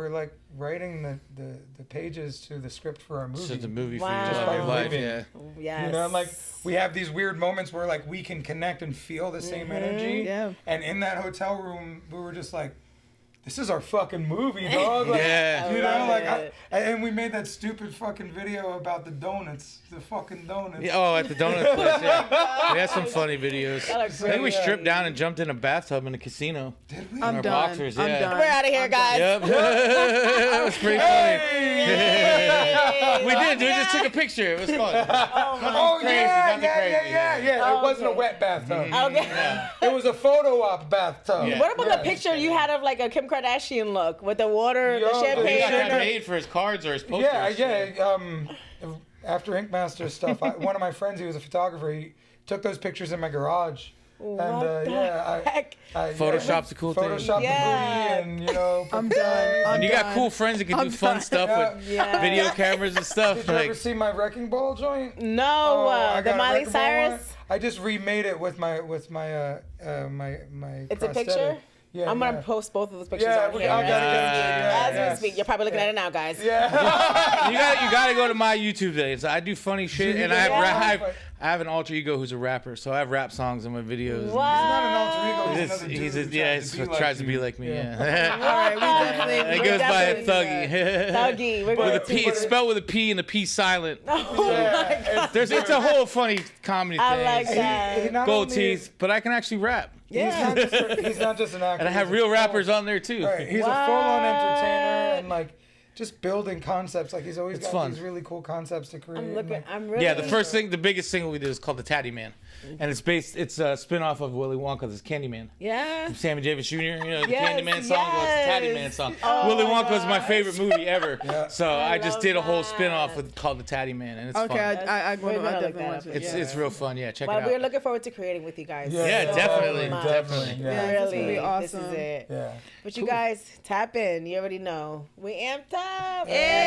like writing the pages to the script for our movie. This is the movie for Wow. you. Just Love by your life, living. yeah. Yes. You know, like we have these weird moments where like we can connect and feel the same energy. Yeah. And in that hotel room, we were just like, this is our fucking movie, dog. Like, Yeah. You I know, love like, it. and we made that stupid fucking video about the donuts, the fucking donuts. Yeah, oh, at the donut place. Yeah. We had some funny videos. That I looks think we great. stripped down and jumped in a bathtub in a casino. Did we? In I'm our done. boxers, I'm yeah. done. We're out of here, guys. Yep. That was pretty funny. We did. We just took a picture. It was fun. Oh Crazy, yeah, nothing crazy. yeah. Oh, It wasn't a okay. wet bathtub. Okay. It was a photo op bathtub. Yeah. What about Yeah. the picture you had of like a Kim Kardashian look with the water, Yo, the the He champagne? got that Shit. made for his cards or his posters. Yeah. After Ink Master stuff, one of my friends, he was a photographer. He took those pictures in my garage. What And the heck? I Photoshopped the cool thing. Photoshopped Yeah. the booty, and I'm done. And you got cool friends that can do I'm fun done. stuff with Yeah. video cameras and stuff. Did you ever Like, see my wrecking ball joint? No, Oh, I the got a Miley wrecking ball one. Cyrus. I just remade it with my my It's a prosthetic. picture. Yeah, I'm gonna yeah. post both of those pictures Yeah, on we here. I gotta get it. Yeah, As yeah. we speak, you're probably looking at it now, guys. Yeah. you gotta go to my YouTube days. I do funny shit, and I have, Yeah. I have an alter ego who's a rapper, so I have rap songs in my videos. What? Not an alter ego. He's He's, another dude he's who tries to be like me. Yeah. All right, we definitely. It We're goes by definitely Thuggy. Thuggy. We're With gonna a P, it's spelled with a P and the P silent. Oh my god. It's a whole funny comedy I thing. like that. He not Gold only teeth, but I can actually rap. Yeah. He's not just an actor. And I have he's a real full- rappers on there too. Right. He's What? a full-on entertainer, and like just building concepts. Like he's always It's got fun. these really cool concepts to create. I'm and, looking. like, I'm really. Yeah, the biggest single we did is called The Tatty Man. And it's a spin-off of Willy Wonka's Candyman. Yeah. Sammy Davis Jr., the Yes, Candyman song was the Tatty Man yes. song. Oh Willy my Wonka was my gosh. favorite movie ever. Yeah. So I just love did a whole that. spin-off called The Tatty Man, and it's Okay, fun. I We're gonna look definitely that want up. to. It's real fun. Yeah, check But it we're out. looking forward to creating with you guys. Yeah, so definitely, much. definitely. Yeah. Yeah, it's gonna Really, be this is awesome. it. Yeah. But you guys, tap in. You already know. We amped up. Yeah.